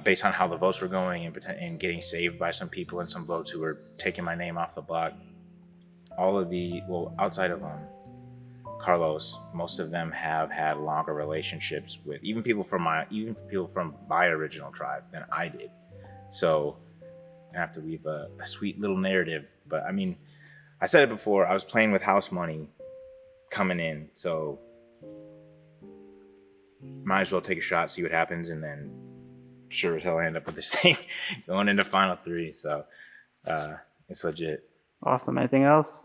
based on how the votes were going and getting saved by some people and some votes who were taking my name off the block. Outside of Carlos, most of them have had longer relationships with even people from my original tribe than I did. So I have to leave a sweet little narrative. But I mean, I said it before, I was playing with house money coming in, so might as well take a shot, see what happens, and then sure as hell I end up with this thing going into Final 3. So it's legit. Awesome. Anything else?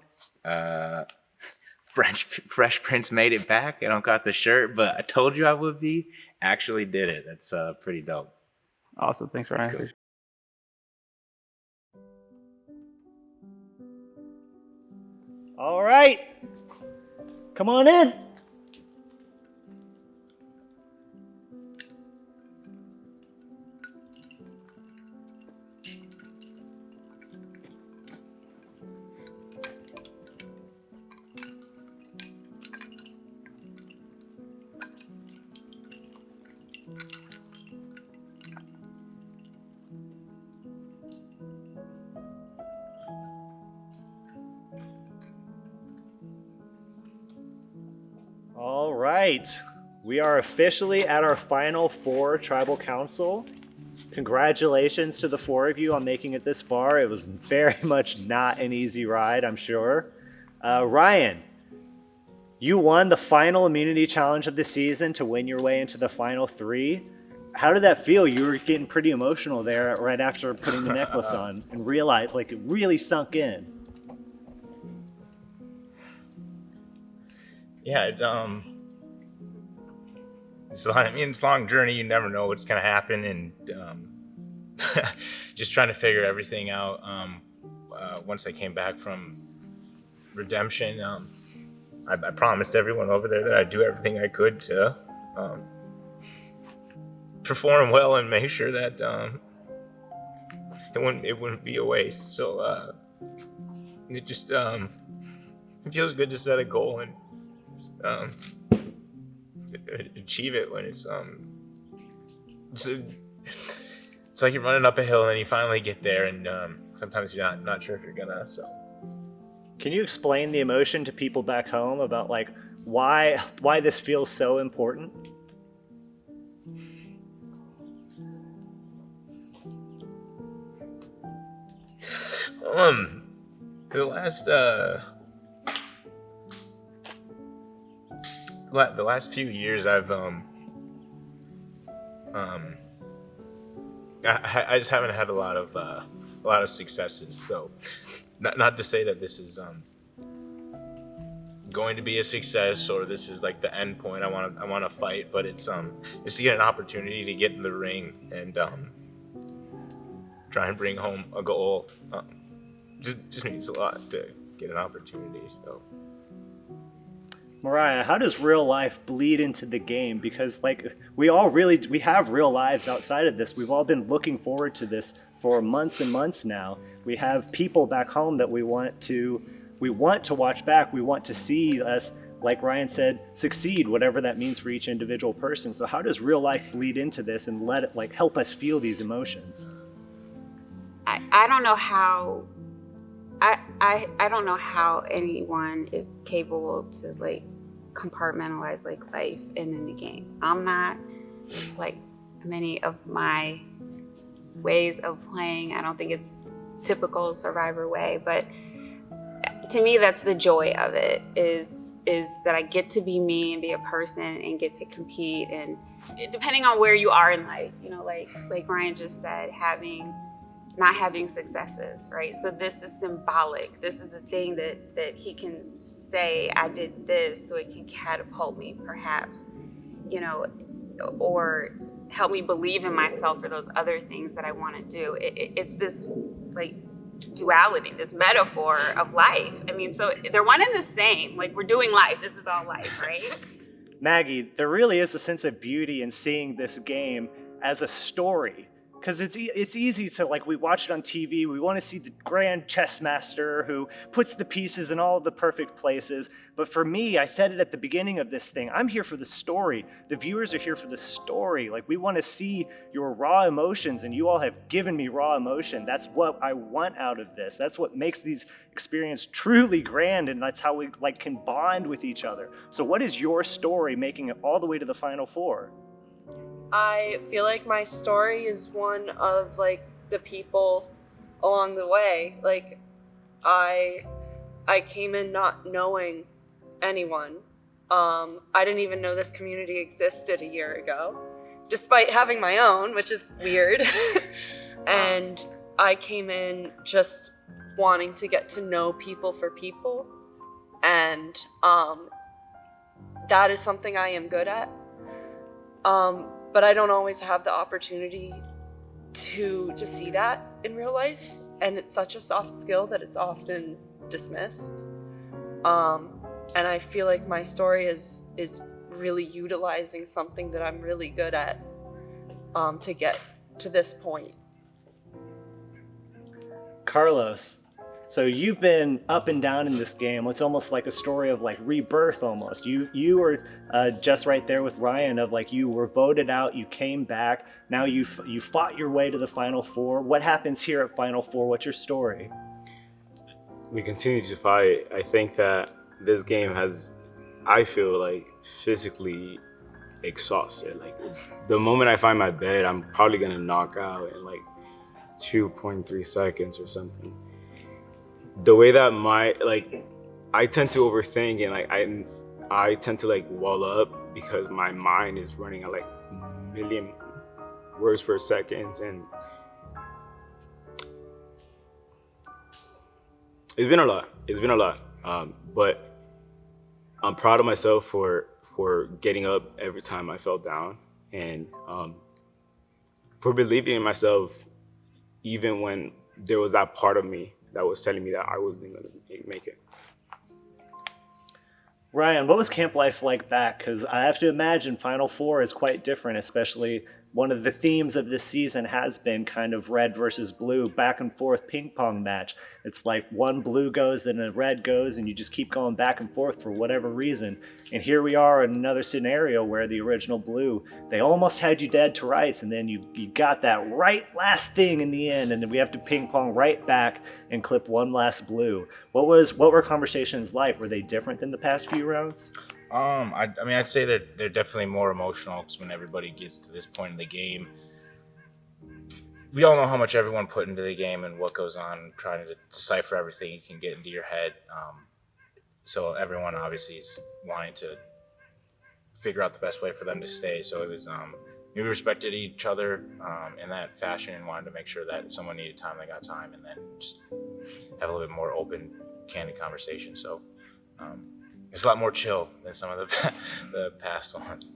Fresh Prince made it back. I don't got the shirt, but I told you I would be. Actually did it. That's pretty dope. Awesome. Thanks, Ryan. Cool. All right. Come on in. All right. We are officially at our final 4 tribal council. Congratulations to the 4 of you on making it this far. It was very much not an easy ride, I'm sure. Ryan, you won the final immunity challenge of the season to win your way into the final 3. How did that feel? You were getting pretty emotional there right after putting the necklace on and realized, like, it really sunk in. Yeah, it's a long journey. You never know what's gonna happen, and just trying to figure everything out. Once I came back from redemption, I promised everyone over there that I'd do everything I could to perform well and make sure that it wouldn't be a waste. So it just it feels good to set a goal and achieve it when it's like you're running up a hill and then you finally get there, and sometimes you're not sure if you're gonna. So can you explain the emotion to people back home about like why this feels so important? The last few years I've I just haven't had a lot of successes. So not to say that this is going to be a success or this is like the end point. I want to fight, but it's just to get an opportunity to get in the ring and try and bring home a goal. Just means a lot to get an opportunity. So. Mariah, how does real life bleed into the game? Because like we have real lives outside of this. We've all been looking forward to this for months and months now. We have people back home that we want to watch back. We want to see us, like Ryan said, succeed, whatever that means for each individual person. So how does real life bleed into this and let it like help us feel these emotions? I don't know how I don't know how anyone is capable to like compartmentalize like life and then the game. I'm not like many of my ways of playing. I don't think it's typical Survivor way, but to me that's the joy of it is that I get to be me and be a person and get to compete, and depending on where you are in life, you know, like Ryan just said, not having successes, right? So this is symbolic. This is the thing that he can say, I did this, so it can catapult me perhaps, you know, or help me believe in myself for those other things that I want to do. It's this like duality, this metaphor of life. I mean, so they're one and the same. Like we're doing life. This is all life, right? Maggie, there really is a sense of beauty in seeing this game as a story. Because it's easy to, like, we watch it on TV, we want to see the grand chess master who puts the pieces in all of the perfect places. But for me, I said it at the beginning of this thing, I'm here for the story. The viewers are here for the story. Like, we want to see your raw emotions, and you all have given me raw emotion. That's what I want out of this. That's what makes these experiences truly grand, and that's how we, like, can bond with each other. So what is your story making it all the way to the Final Four? I feel like my story is one of like the people along the way. Like I came in not knowing anyone. I didn't even know this community existed a year ago, despite having my own, which is weird. And I came in just wanting to get to know people for people. And that is something I am good at. But I don't always have the opportunity to see that in real life, and it's such a soft skill that it's often dismissed. And I feel like my story is really utilizing something that I'm really good at to get to this point. Carlos, so you've been up and down in this game. It's almost like a story of like rebirth almost. You were just right there with Ryan of like you were voted out, you came back, now you fought your way to the Final Four. What happens here at Final Four? What's your story? We continue to fight. I think that this game I feel like physically exhausted. Like the moment I find my bed, I'm probably gonna knock out in like 2.3 seconds or something. The way that I tend to overthink, and like I tend to like wall up because my mind is running at like a million words per second, and it's been a lot. It's been a lot, but I'm proud of myself for getting up every time I fell down, and for believing in myself even when there was that part of me that was telling me that I wasn't going to make it. Ryan, what was camp life like back? Because I have to imagine Final Four is quite different, especially one of the themes of this season has been kind of red versus blue, back and forth ping pong match. It's like one blue goes and a red goes, and you just keep going back and forth for whatever reason. And here we are in another scenario where the original blue, they almost had you dead to rights, and then you got that right last thing in the end, and then we have to ping pong right back and clip one last blue. What were conversations like? Were they different than the past few rounds? I mean, I'd say they're definitely more emotional because when everybody gets to this point in the game, we all know how much everyone put into the game and what goes on, trying to decipher everything you can get into your head. So everyone obviously is wanting to figure out the best way for them to stay. So it was, we respected each other in that fashion and wanted to make sure that if someone needed time, they got time, and then just have a little bit more open, candid conversation. So it's a lot more chill than some of the past ones.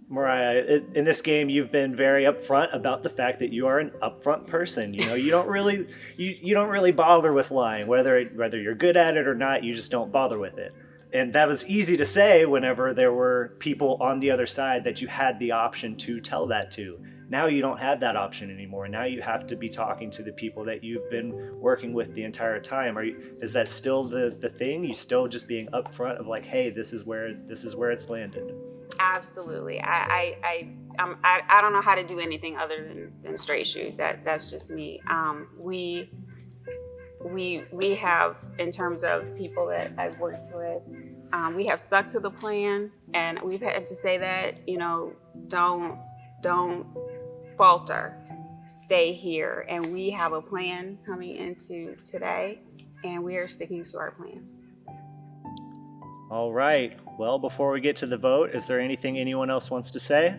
Mariah, in this game, you've been very upfront about the fact that you are an upfront person. You know, you don't really bother with lying, whether you're good at it or not. You just don't bother with it. And that was easy to say whenever there were people on the other side that you had the option to tell that to. Now you don't have that option anymore. Now you have to be talking to the people that you've been working with the entire time. Is that still the thing? You still just being upfront of like, hey, this is where it's landed. Absolutely. I don't know how to do anything other than straight shoot. That's just me. We have, in terms of people that I've worked with, we have stuck to the plan, and we've had to say that, don't falter, stay here. And we have a plan coming into today, and we are sticking to our plan. All right. Well, before we get to the vote, is there anything anyone else wants to say?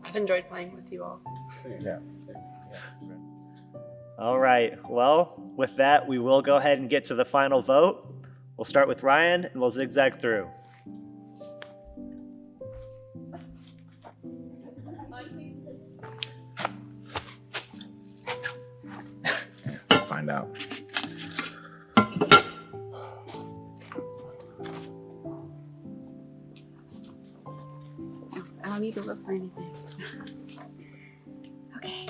I've enjoyed playing with you all. Yeah. All right. Well, with that, we will go ahead and get to the final vote. We'll start with Ryan, and we'll zigzag through. Find out. I don't need to look for anything. Okay.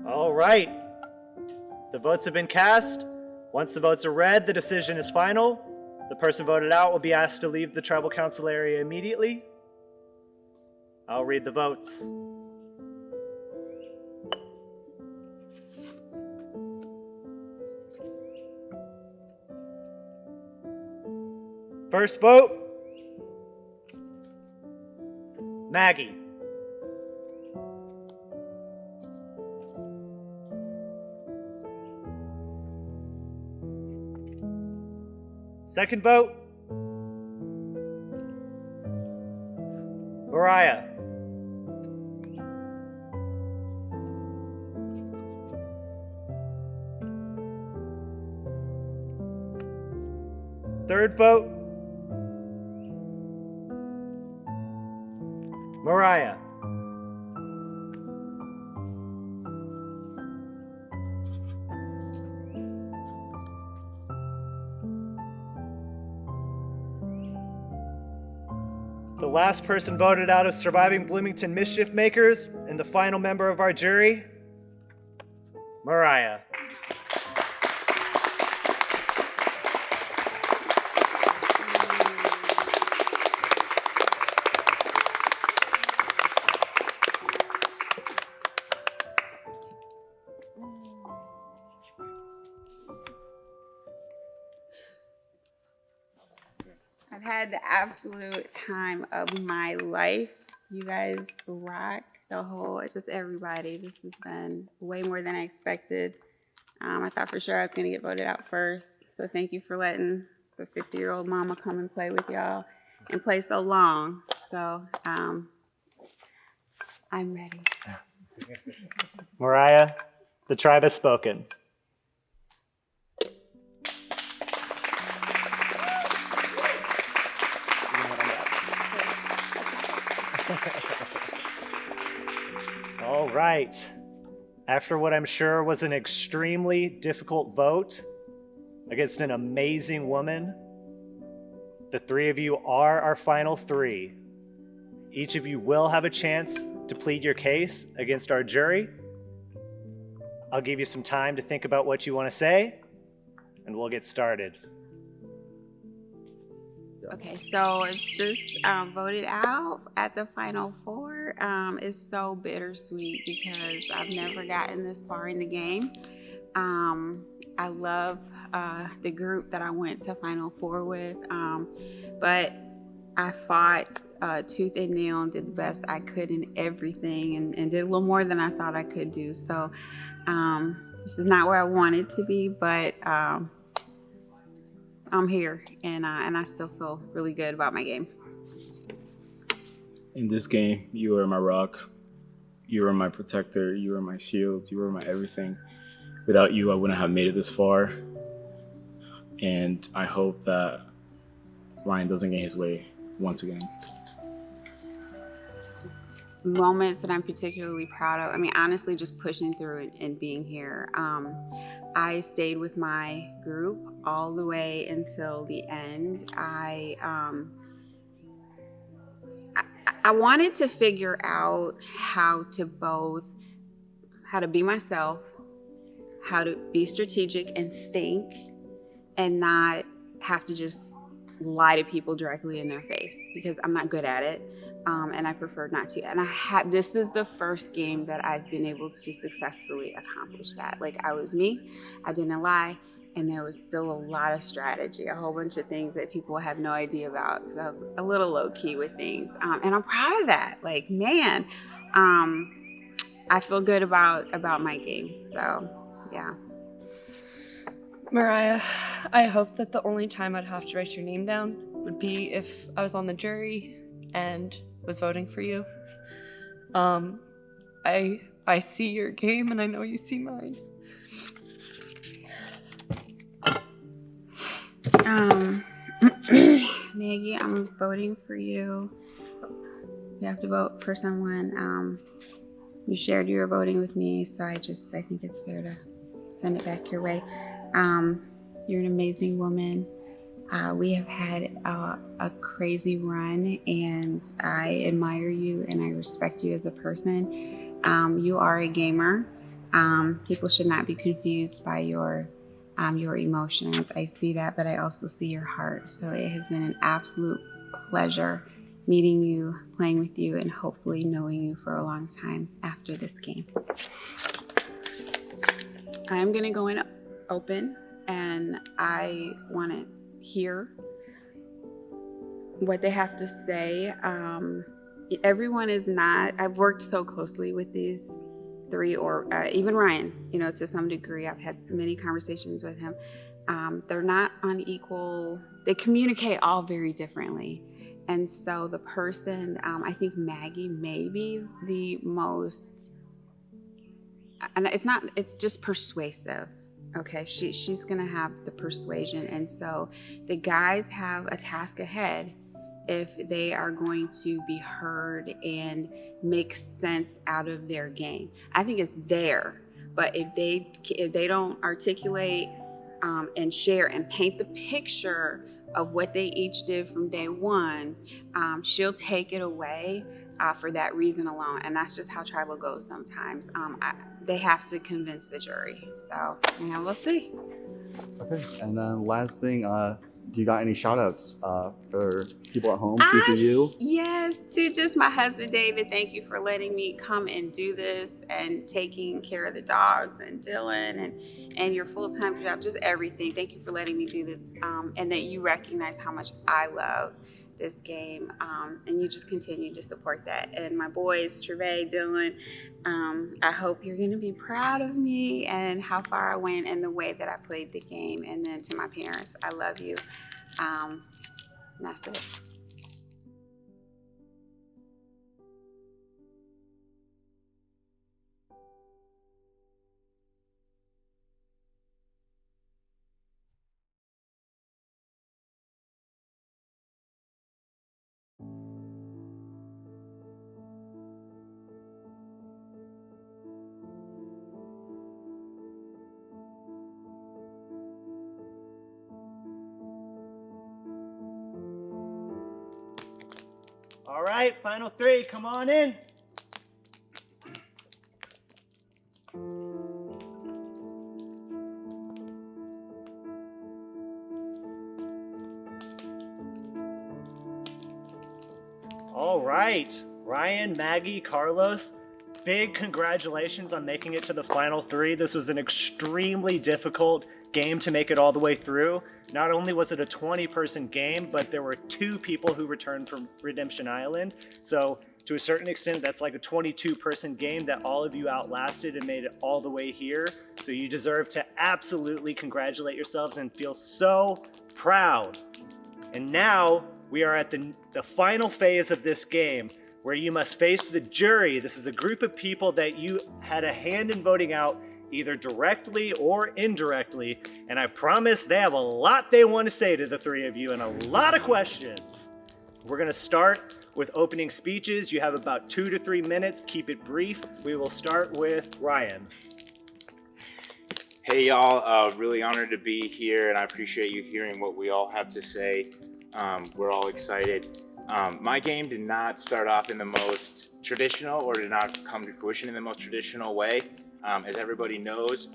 All right. The votes have been cast. Once the votes are read, the decision is final. The person voted out will be asked to leave the tribal council area immediately. I'll read the votes. First vote, Maggie. Second vote, Mariah. Third vote, Mariah. The last person voted out of Surviving Bloomington Mischief Makers and the final member of our jury, Mariah. I've had the absolute time of my life. You guys rock the whole, just everybody. This has been way more than I expected. I thought for sure I was going to get voted out first. So thank you for letting the 50-year-old mama come and play with y'all and play so long. So I'm ready. Mariah, the tribe has spoken. All right. After what I'm sure was an extremely difficult vote against an amazing woman, the three of you are our final three. Each of you will have a chance to plead your case against our jury. I'll give you some time to think about what you want to say, and we'll get started. Okay, so it's just voted out at the final four. It's so bittersweet because I've never gotten this far in the game. I love the group that I went to Final Four with, but I fought tooth and nail and did the best I could in everything and did a little more than I thought I could do. So this is not where I wanted to be, but I'm here, and I still feel really good about my game. In this game, you were my rock. You were my protector. You were my shield. You were my everything. Without you, I wouldn't have made it this far. And I hope that Ryan doesn't get his way once again. Moments that I'm particularly proud of, I mean, honestly, just pushing through and being here. I stayed with my group all the way until the end. I wanted to figure out how to be myself, how to be strategic and think, and not have to just lie to people directly in their face, because I'm not good at it. And I prefer not to. And this is the first game that I've been able to successfully accomplish that. Like, I was me, I didn't lie, and there was still a lot of strategy, a whole bunch of things that people have no idea about, because I was a little low key with things. And I'm proud of that. Like, man, I feel good about my game. So, yeah. Mariah, I hope that the only time I'd have to write your name down would be if I was on the jury and was voting for you. I see your game and I know you see mine. Maggie, I'm voting for you. You have to vote for someone. You shared you were voting with me, so I think it's fair to send it back your way. You're an amazing woman. We have had a crazy run, and I admire you and I respect you as a person. You are a gamer. People should not be confused by your emotions. I see that, but I also see your heart. So it has been an absolute pleasure meeting you, playing with you, and hopefully knowing you for a long time after this game. I'm gonna go in open, and I want to hear what they have to say. Everyone is not, I've worked so closely with these three, or even Ryan, to some degree. I've had many conversations with him. They're not on equal, they communicate all very differently. And so the person, I think Maggie may be the most, and it's just persuasive. Okay, she's gonna have the persuasion. And so the guys have a task ahead if they are going to be heard and make sense out of their game. I think it's there, but if they don't articulate and share and paint the picture of what they each did from day one, she'll take it away for that reason alone. And that's just how tribal goes sometimes. They have to convince the jury. So, we'll see. Okay, and then last thing, do you got any shout outs for people at home, to you? Yes, to just my husband, David. Thank you for letting me come and do this and taking care of the dogs, and Dylan and your full-time job, just everything. Thank you for letting me do this, and that you recognize how much I love this game, and you just continue to support that. And my boys, Trevay, Dylan, I hope you're going to be proud of me and how far I went and the way that I played the game. And then to my parents, I love you. That's it. All right, final three, come on in. All right, Ryan, Maggie, Carlos, big congratulations on making it to the final three. This was an extremely difficult game to make it all the way through. Not only was it a 20-person game, but there were 2 people who returned from Redemption Island. So to a certain extent, that's like a 22-person game that all of you outlasted and made it all the way here. So you deserve to absolutely congratulate yourselves and feel so proud. And now we are at the final phase of this game, where you must face the jury. This is a group of people that you had a hand in voting out, either directly or indirectly, and I promise they have a lot they want to say to the 3 of you and a lot of questions. We're gonna start with opening speeches. You have about 2 to 3 minutes. Keep it brief. We will start with Ryan. Hey y'all, really honored to be here, and I appreciate you hearing what we all have to say. We're all excited. My game did not start off in the most traditional, or did not come to fruition in the most traditional way. As everybody knows,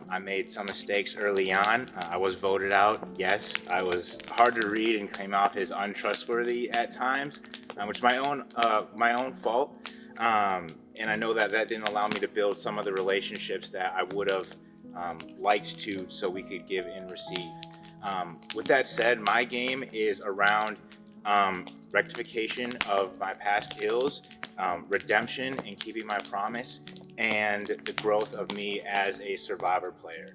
I made some mistakes early on. I was voted out. Yes, I was hard to read and came off as untrustworthy at times, which is my own fault. And I know that didn't allow me to build some of the relationships that I would have liked to, so we could give and receive. With that said, my game is around rectification of my past ills, redemption and keeping my promise, and the growth of me as a survivor player.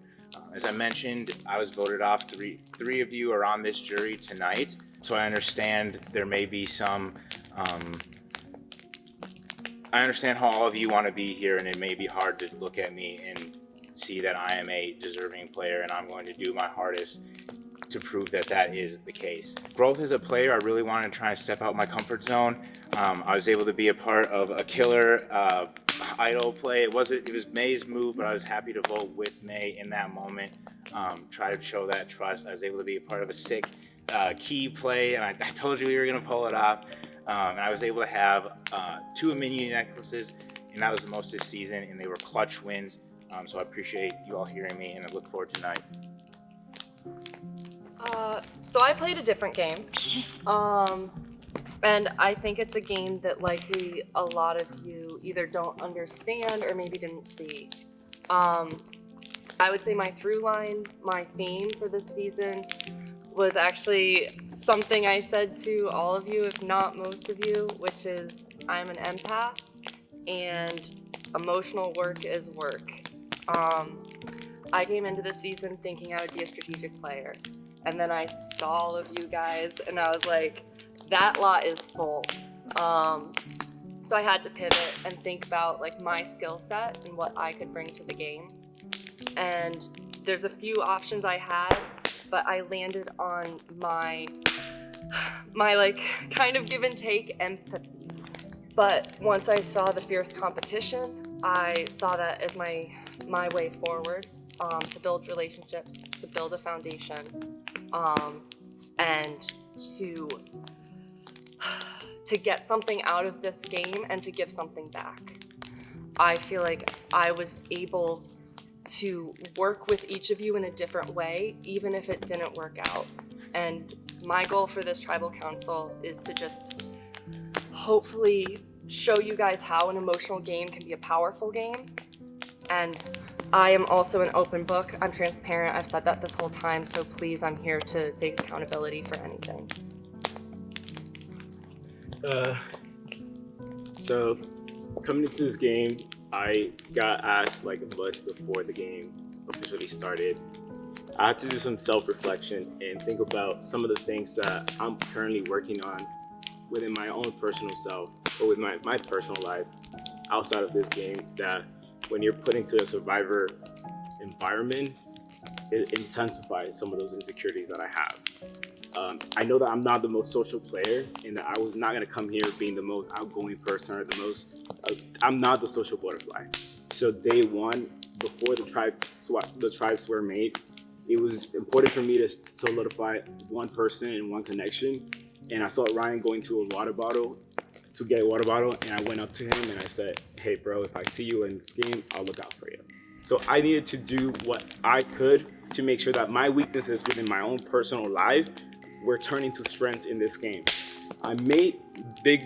As I mentioned, I was voted off. Three of you are on this jury tonight, so I understand there may be some, I understand how all of you want to be here, and it may be hard to look at me and see that I am a deserving player, and I'm going to do my hardest to prove that is the case. Growth as a player, I really wanted to try and step out my comfort zone. I was able to be a part of a killer idol play. It was May's move, but I was happy to vote with May in that moment. Try to show that trust. I was able to be a part of a sick key play, and I told you we were gonna pull it off. And I was able to have 2 minion necklaces, and that was the most this season, and they were clutch wins. So I appreciate you all hearing me, and I look forward to tonight. So I played a different game, and I think it's a game that likely a lot of you either don't understand or maybe didn't see. I would say my through line, my theme for this season was actually something I said to all of you, if not most of you, which is I'm an empath and emotional work is work. I came into this season thinking I would be a strategic player. And then I saw all of you guys and I was like, that lot is full. So I had to pivot and think about like my skill set and what I could bring to the game. And there's a few options I had, but I landed on my like kind of give and take empathy. But once I saw the fierce competition, I saw that as my way forward, to build relationships, to build a foundation. and to get something out of this game and to give something back. I feel like I was able to work with each of you in a different way, even if it didn't work out. And my goal for this tribal council is to just hopefully show you guys how an emotional game can be a powerful game. And I am also an open book. I'm transparent. I've said that this whole time, so please, I'm here to take accountability for anything. So coming into this game, I got asked like a bunch before the game officially started. I had to do some self-reflection and think about some of the things that I'm currently working on within my own personal self or with my personal life outside of this game, that when you're put into a survivor environment, it intensifies some of those insecurities that I have. I know that I'm not the most social player and that I was not gonna come here being the most outgoing person or the most, I'm not the social butterfly. So day one, before the tribes were made, it was important for me to solidify one person and one connection. And I saw Ryan going to a water bottle to get a water bottle, and I went up to him and I said, hey bro, if I see you in the game, I'll look out for you. So I needed to do what I could to make sure that my weaknesses within my own personal life were turning to strengths in this game. I made big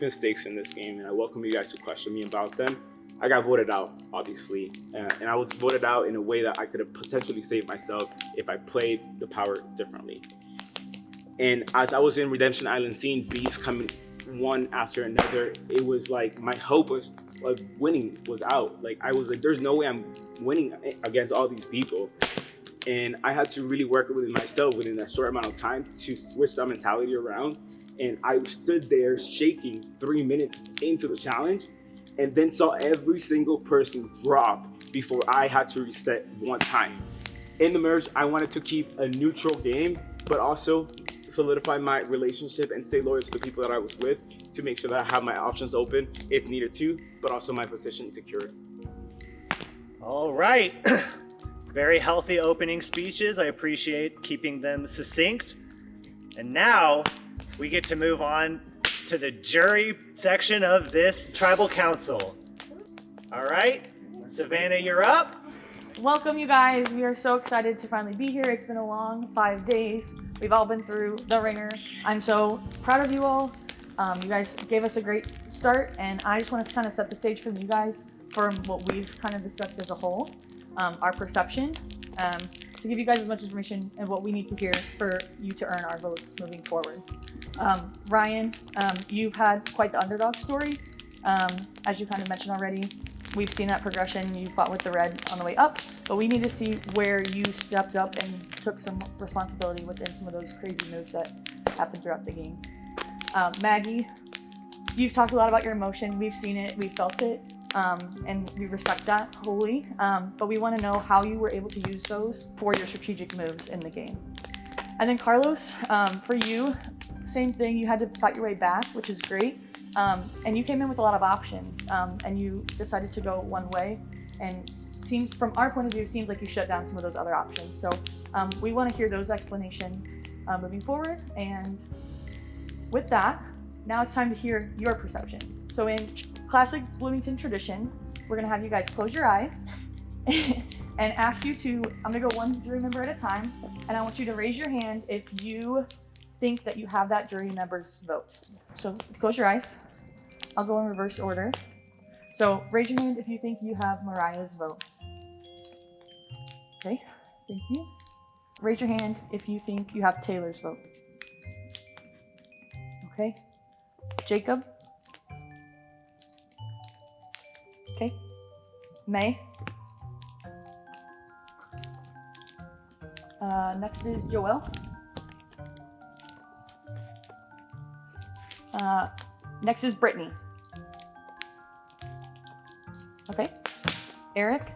mistakes in this game, and I welcome you guys to question me about them. I got voted out, obviously, and I was voted out in a way that I could have potentially saved myself if I played the power differently. And as I was in Redemption Island, seeing beefs coming one after another, it was like my hope of winning was out. Like I was like, there's no way I'm winning against all these people. And I had to really work with myself within that short amount of time to switch that mentality around. And I stood there shaking 3 minutes into the challenge, and then saw every single person drop before I had to reset one time. In the merge, I wanted to keep a neutral game, but also solidify my relationship and stay loyal to the people that I was with to make sure that I have my options open if needed to, but also my position secured. All right. Very healthy opening speeches. I appreciate keeping them succinct. And now we get to move on to the jury section of this tribal council. All right, Savannah, you're up. Welcome, you guys. We are so excited to finally be here. It's been a long 5 days. We've all been through the ringer. I'm so proud of you all. You guys gave us a great start, and I just want to kind of set the stage for you guys for what we've kind of discussed as a whole, our perception, to give you guys as much information and what we need to hear for you to earn our votes moving forward. Ryan, you've had quite the underdog story. As you kind of mentioned already, we've seen that progression. You fought with the red on the way up, but we need to see where you stepped up and took some responsibility within some of those crazy moves that happened throughout the game. Maggie, you've talked a lot about your emotion. We've seen it, we've felt it, and we respect that wholly. But we want to know how you were able to use those for your strategic moves in the game. And then Carlos, for you, same thing. You had to fight your way back, which is great. And you came in with a lot of options, and you decided to go one way. And seems, from our point of view, seems like you shut down some of those other options. So we want to hear those explanations moving forward. And with that, now it's time to hear your perception. So in classic Bloomington tradition, we're gonna have you guys close your eyes and ask you to, I'm gonna go one jury member at a time, and I want you to raise your hand if you think that you have that jury member's vote. So close your eyes. I'll go in reverse order. So raise your hand if you think you have Mariah's vote. Okay, thank you. Raise your hand if you think you have Taylor's vote. Okay. Jacob. Okay. May. Next is Joelle. Next is Brittany. Okay. Eric.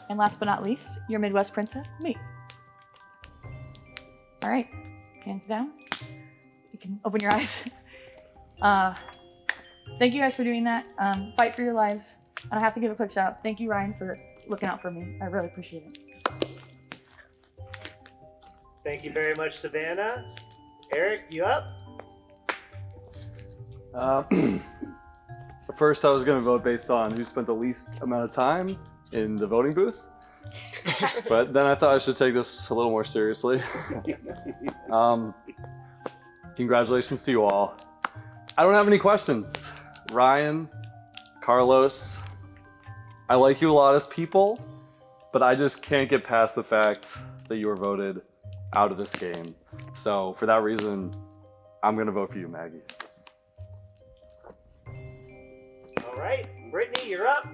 And last but not least, your Midwest princess, me. All right. Hands down. You can open your eyes. Thank you guys for doing that. Fight for your lives. And I have to give a quick shout out. Thank you, Ryan, for looking out for me. I really appreciate it. Thank you very much, Savannah. Eric, you up? At first, I was going to vote based on who spent the least amount of time in the voting booth. But then I thought I should take this a little more seriously. Congratulations to you all. I don't have any questions. Ryan, Carlos, I like you a lot as people, but I just can't get past the fact that you were voted out of this game. So for that reason, I'm going to vote for you, Maggie. All right, Brittany, you're up.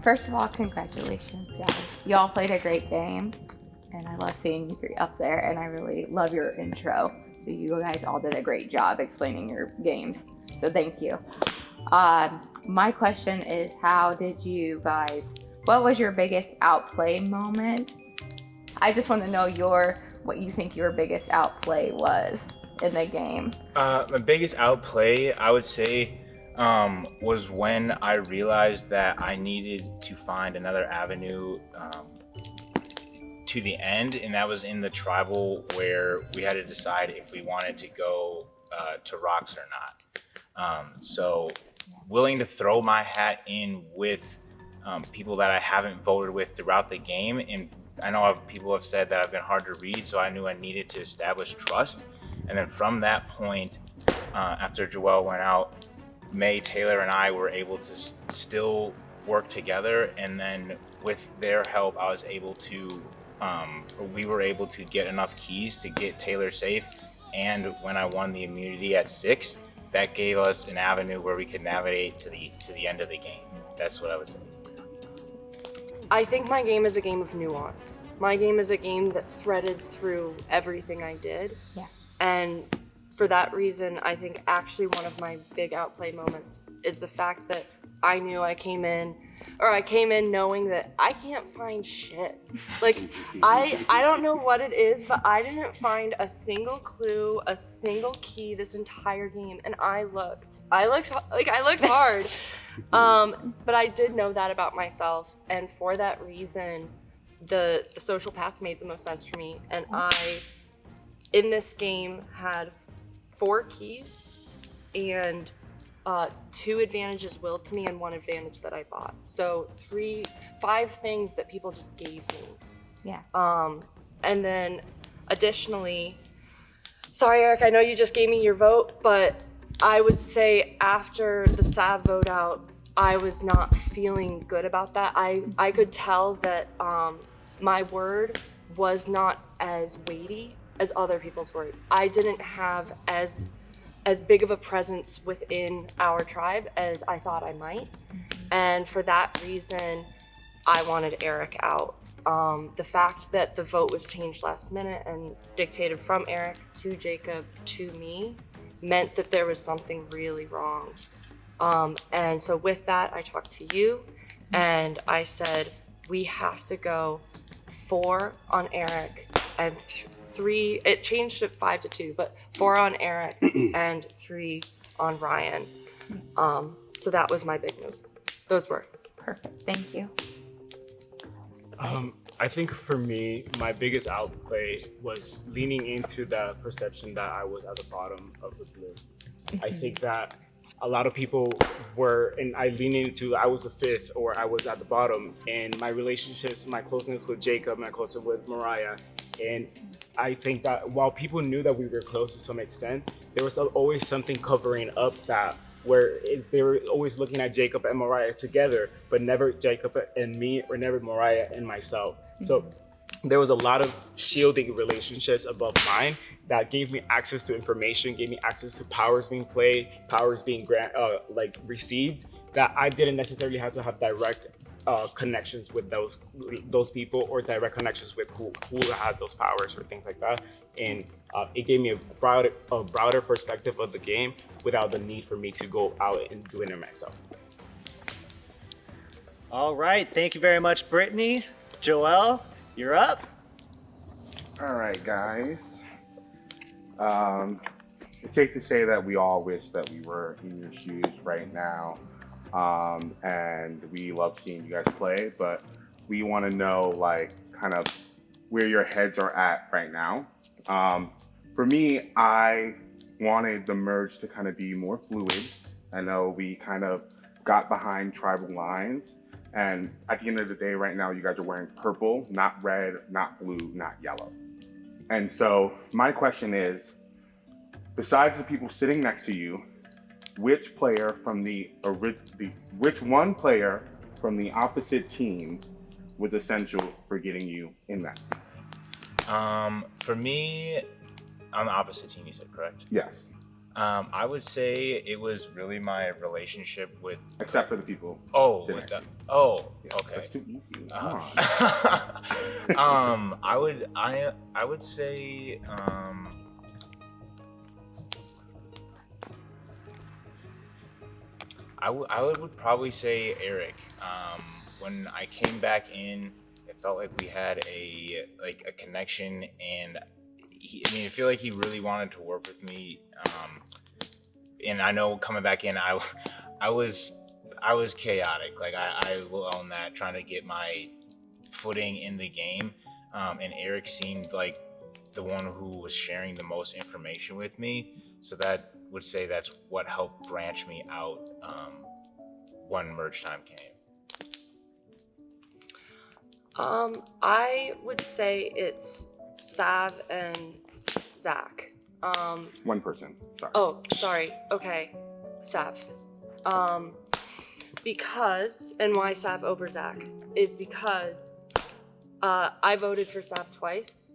First of all, congratulations, guys. You all played a great game, and I love seeing you three up there, and I really love your intro. So you guys all did a great job explaining your games. So thank you. My question is, what was your biggest outplay moment? I just want to know what you think your biggest outplay was in the game. My biggest outplay, I would say, was when I realized that I needed to find another avenue to the end, and that was in the tribal where we had to decide if we wanted to go to rocks or not. So willing to throw my hat in with people that I haven't voted with throughout the game, and I know people have said that I've been hard to read, so I knew I needed to establish trust. And then from that point, after Joelle went out, May, Taylor, and I were able to still work together. And then with their help, I was able to, we were able to get enough keys to get Taylor safe. And when I won the immunity at 6, that gave us an avenue where we could navigate to the end of the game. That's what I would say. I think my game is a game of nuance. My game is a game that threaded through everything I did. Yeah. And for that reason, I think actually one of my big outplay moments is the fact that I knew I came in knowing that I can't find shit. Like, I don't know what it is, but I didn't find a single clue, a single key this entire game, and I looked hard. But I did know that about myself, and for that reason, the social path made the most sense for me, and I, in this game, had 4 keys, and 2 advantages willed to me and 1 advantage that I bought. So 5 things that people just gave me. Yeah. And then additionally, sorry, Eric, I know you just gave me your vote, but I would say after the Sav vote out, I was not feeling good about that. I could tell that my word was not as weighty as other people's words. I didn't have as big of a presence within our tribe as I thought I might. And for that reason, I wanted Eric out. The fact that the vote was changed last minute and dictated from Eric to Jacob to me meant that there was something really wrong. And so with that, I talked to you and I said, we have to go 4 on Eric and 3, it changed to 5 to 2, but 4 on Eric and 3 on Ryan. So that was my big move. Those were. Perfect, thank you. I think for me, my biggest outplay was leaning into the perception that I was at the bottom of the blue. I think that a lot of people were, and I leaned into, I was the 5th or I was at the bottom, and my relationships, my closeness with Jacob, my closeness with Mariah, and I think that while people knew that we were close to some extent, there was always something covering up that where they were always looking at Jacob and Mariah together, but never Jacob and me or never Mariah and myself. So there was a lot of shielding relationships above mine that gave me access to information, gave me access to powers being played, powers being received, that I didn't necessarily have to have direct connections with those people or direct connections with who had those powers or things like that. And it gave me a broader perspective of the game without the need for me to go out and doing it myself. All right, thank you very much, Brittany. Joelle, you're up. All right, guys. It's safe to say that we all wish that we were in your shoes right now. And we love seeing you guys play, but we want to know, like, kind of where your heads are at right now. For me, I wanted the merge to kind of be more fluid. I know we kind of got behind tribal lines, and at the end of the day right now, you guys are wearing purple, not red, not blue, not yellow. And so my question is, besides the people sitting next to you, which one player from the opposite team was essential for getting you in that seat? For me, on the opposite team, you said, correct? Yes. I would say it was really my relationship with. Except for the people. Oh, sitting with next the. to you. Oh, Yeah, okay. That's too easy. Come I on. would say I would probably say Eric. When I came back in, it felt like we had a connection, and I feel like he really wanted to work with me. And I know coming back in, I was chaotic. Like I will own that, trying to get my footing in the game. And Eric seemed like the one who was sharing the most information with me. So that would say that's what helped branch me out when merge time came. I would say it's Sav and Zach. One person. Sorry. Oh, sorry. Okay, Sav. Because, and why Sav over Zach is because I voted for Sav twice.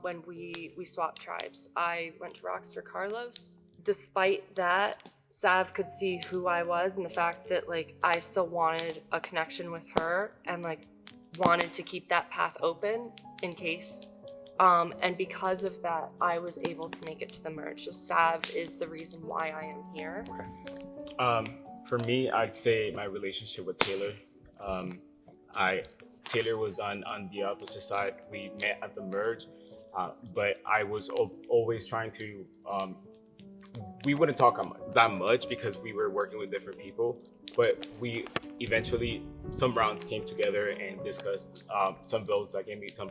When we swapped tribes, I went to Rockstar Carlos. Despite that, Sav could see who I was and the fact that like I still wanted a connection with her and like wanted to keep that path open in case. And because of that, I was able to make it to the merge. So Sav is the reason why I am here. For me, I'd say my relationship with Taylor. Taylor was on the opposite side. We met at the merge, but I was always trying to. We wouldn't talk that much because we were working with different people, but we eventually, some rounds came together and discussed some builds that gave me some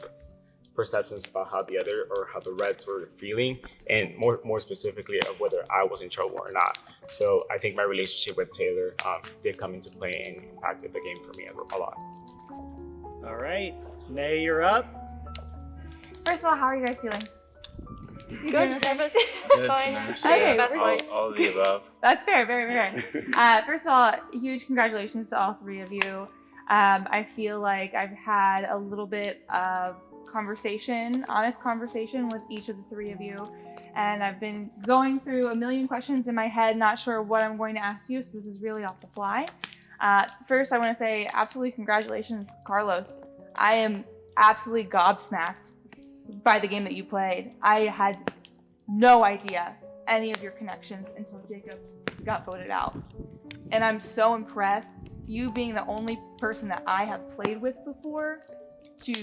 perceptions about how the Reds were feeling, and more specifically of whether I was in trouble or not. So I think my relationship with Taylor did come into play and impacted the game for me a lot. All right, May, you're up. First of all, how are you guys feeling? Good, nervous, fine. Okay, Best life. All of the above. That's fair, very fair. First of all, huge congratulations to all three of you. I feel like I've had a little bit of honest conversation with each of the three of you. And I've been going through a million questions in my head, not sure what I'm going to ask you, so this is really off the fly. First, I want to say absolutely congratulations, Carlos. I am absolutely gobsmacked by the game that you played. I had no idea any of your connections until Jacob got voted out. And I'm so impressed, you being the only person that I have played with before, to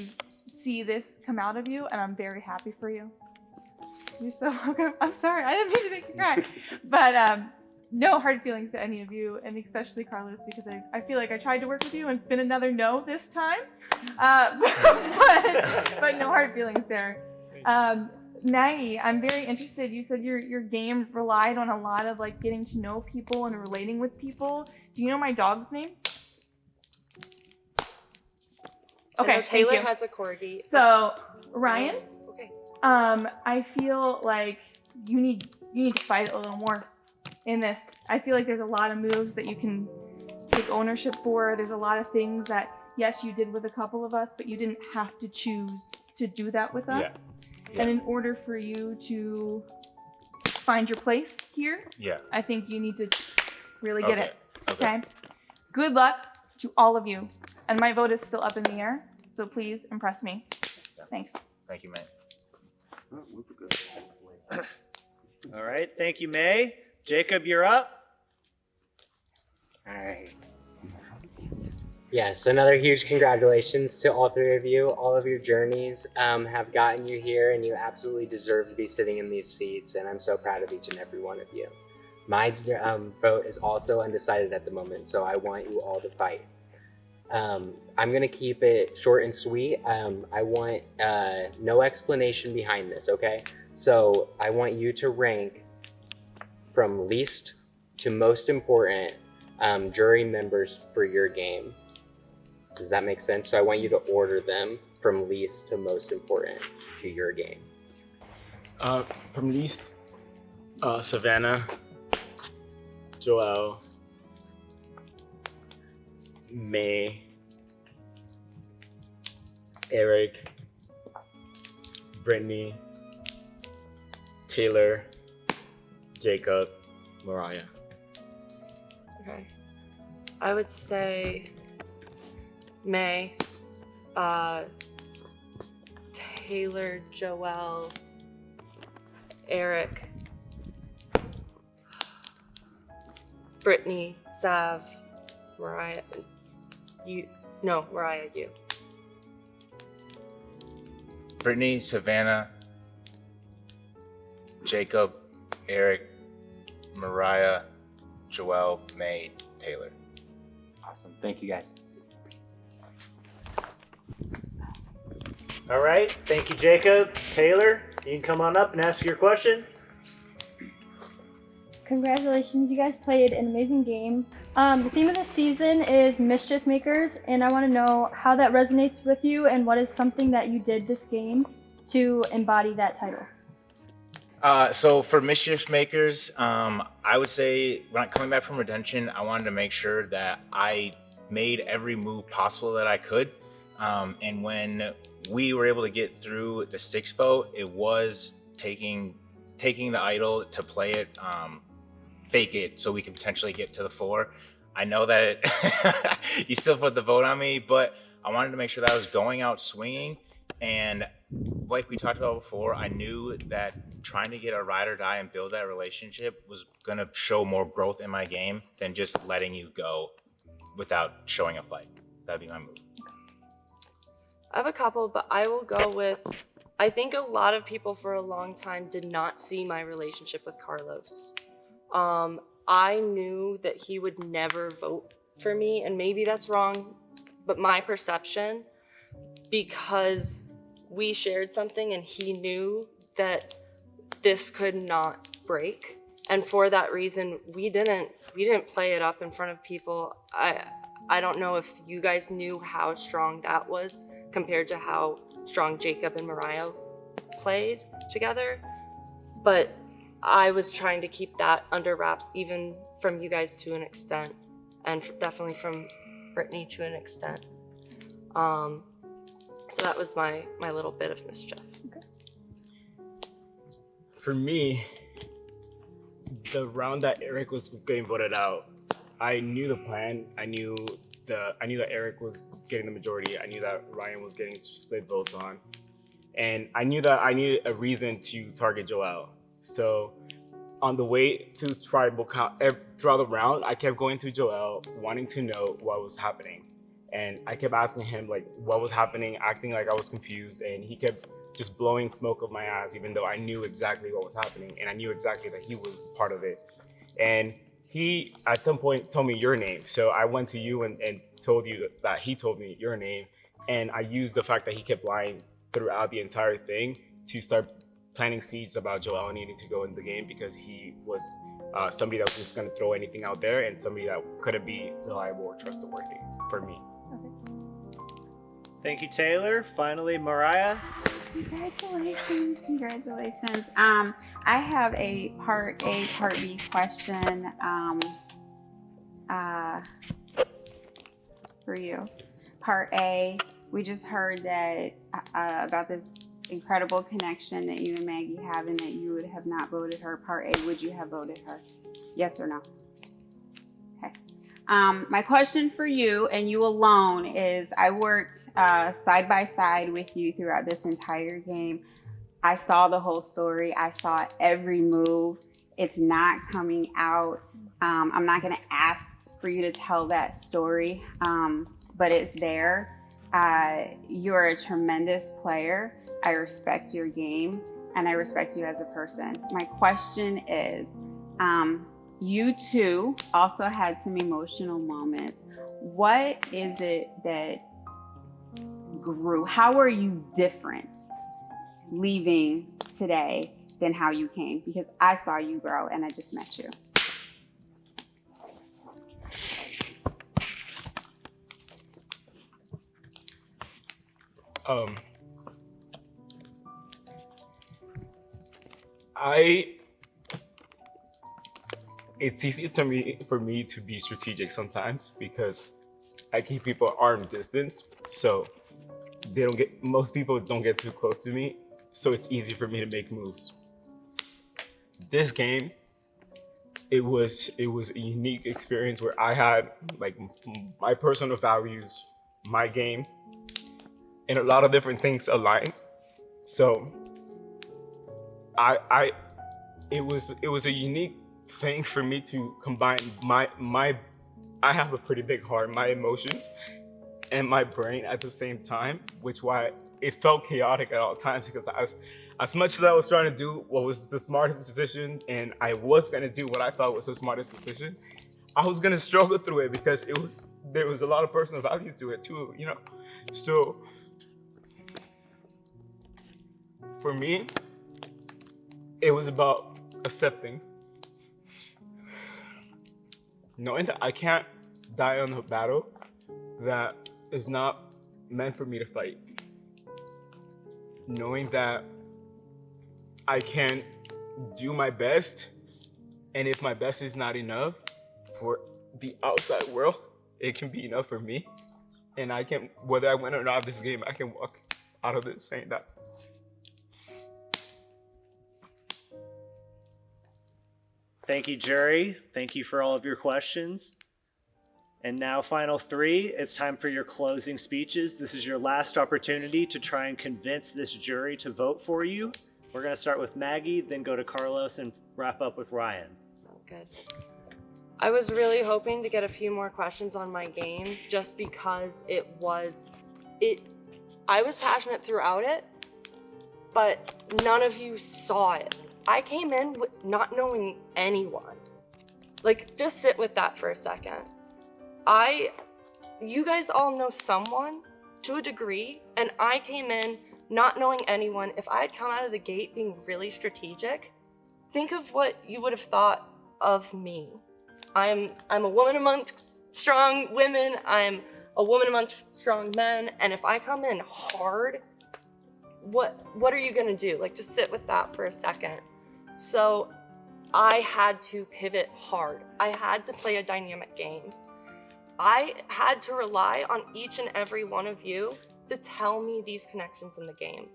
see this come out of you, and I'm very happy for you. You're so welcome. I'm sorry, I didn't mean to make you cry. But no hard feelings to any of you, and especially Carlos, because I feel like I tried to work with you and it's been another no this time. But no hard feelings there. Maggie, I'm very interested. You said your game relied on a lot of like getting to know people and relating with people. Do you know my dog's name? Okay, Taylor thank you. has a corgi. So Ryan, Okay. I feel like you need to fight a little more in this. I feel like there's a lot of moves that you can take ownership for. There's a lot of things that, yes, you did with a couple of us, but you didn't have to choose to do that with us. Yeah. And in order for you to find your place here, Yeah. I think you need to really get Okay. it. Okay. Good luck to all of you. And my vote is still up in the air, so please impress me. Thanks. Thank you, man. All right, thank you, May. Jacob, you're up. All right. Yes, another huge congratulations to all three of you. All of your journeys have gotten you here, and you absolutely deserve to be sitting in these seats, and I'm so proud of each and every one of you. My vote is also undecided at the moment, so I want you all to fight. I'm gonna keep it short and sweet. I want no explanation behind this, okay? So I want you to rank from least to most important jury members for your game. Does that make sense? So I want you to order them from least to most important to your game. From least, Savannah, Joelle, May, Eric, Brittany, Taylor, Jacob, Mariah. Okay. I would say May, Taylor, Joelle, Eric, Brittany, Sav, Mariah, Mariah, you. Brittany, Savannah, Jacob, Eric, Mariah, Joelle, May, Taylor. Awesome. Thank you, guys. All right. Thank you, Jacob. Taylor, you can come on up and ask your question. Congratulations, you guys played an amazing game. The theme of the season is Mischief Makers, and I want to know how that resonates with you and what is something that you did this game to embody that title. So for Mischief Makers, I would say when coming back from Redemption, I wanted to make sure that I made every move possible that I could. And when we were able to get through the 6th vote, it was taking the idol to play it, fake it, so we could potentially get to the 4. I know that you still put the vote on me, but I wanted to make sure that I was going out swinging. And like we talked about before, I knew that trying to get a ride or die and build that relationship was going to show more growth in my game than just letting you go without showing a fight. That'd be my move. I have a couple, but I will go with, I think a lot of people for a long time did not see my relationship with Carlos. I knew that he would never vote for me, and maybe that's wrong, but my perception, because we shared something and he knew that this could not break. And for that reason, we didn't play it up in front of people. I don't know if you guys knew how strong that was compared to how strong Jacob and Mariah played together, but I was trying to keep that under wraps even from you guys to an extent, and definitely from Brittany to an extent. So that was my little bit of mischief. Okay. For me, the round that Eric was getting voted out, I knew the plan. I knew that Eric was getting the majority. I knew that Ryan was getting split votes on, and I knew that I needed a reason to target Joelle. So on the way to tribal count throughout the round, I kept going to Joelle, wanting to know what was happening. And I kept asking him like what was happening, acting like I was confused, and he kept just blowing smoke up my ass, even though I knew exactly what was happening, and I knew exactly that he was part of it. And he at some point told me your name, so I went to you and told you that he told me your name, and I used the fact that he kept lying throughout the entire thing to start planting seeds about Joelle needing to go in the game, because he was somebody that was just going to throw anything out there and somebody that couldn't be reliable or trustworthy for me. Thank you, Taylor. Finally, Mariah. Congratulations. I have a part A, part B question for you. Part A, we just heard that about this incredible connection that you and Maggie have, and that you would have not voted her. Part A, would you have voted her? Yes or no? Okay. My question for you, and you alone, is I worked side by side with you throughout this entire game. I saw the whole story. I saw every move. It's not coming out. I'm not going to ask for you to tell that story, but it's there. You're a tremendous player. I respect your game, and I respect you as a person. My question is, you two also had some emotional moments. what is it that grew? How are you different leaving today than how you came? Because I saw you grow and I just met you. It's easy for me to be strategic sometimes because I keep people at arm distance, so most people don't get too close to me, so it's easy for me to make moves. This game, it was a unique experience where I had like my personal values, my game, and a lot of different things aligned. So it was a unique thing for me to combine I have a pretty big heart, my emotions and my brain at the same time, which why it felt chaotic at all times, because as much as I was trying to do what was the smartest decision and I was going to do what I thought was the smartest decision, I was going to struggle through it because there was a lot of personal values to it too, you know? So for me, it was about accepting, knowing that I can't die on a battle that is not meant for me to fight. Knowing that I can do my best, and if my best is not enough for the outside world, it can be enough for me. And I can, whether I win or not this game, I can walk out of it saying that. Thank you, jury. Thank you for all of your questions. And now, final three, it's time for your closing speeches. This is your last opportunity to try and convince this jury to vote for you. We're going to start with Maggie, then go to Carlos, and wrap up with Ryan. Sounds good. I was really hoping to get a few more questions on my game just because I was passionate throughout it, but none of you saw it. I came in with not knowing anyone. Like, just sit with that for a second. You guys all know someone to a degree, and I came in not knowing anyone. If I had come out of the gate being really strategic, think of what you would have thought of me. I'm a woman amongst strong women. I'm a woman amongst strong men. And if I come in hard, what are you gonna do? Like, just sit with that for a second. So I had to pivot hard. I had to play a dynamic game. I had to rely on each and every one of you to tell me these connections in the game.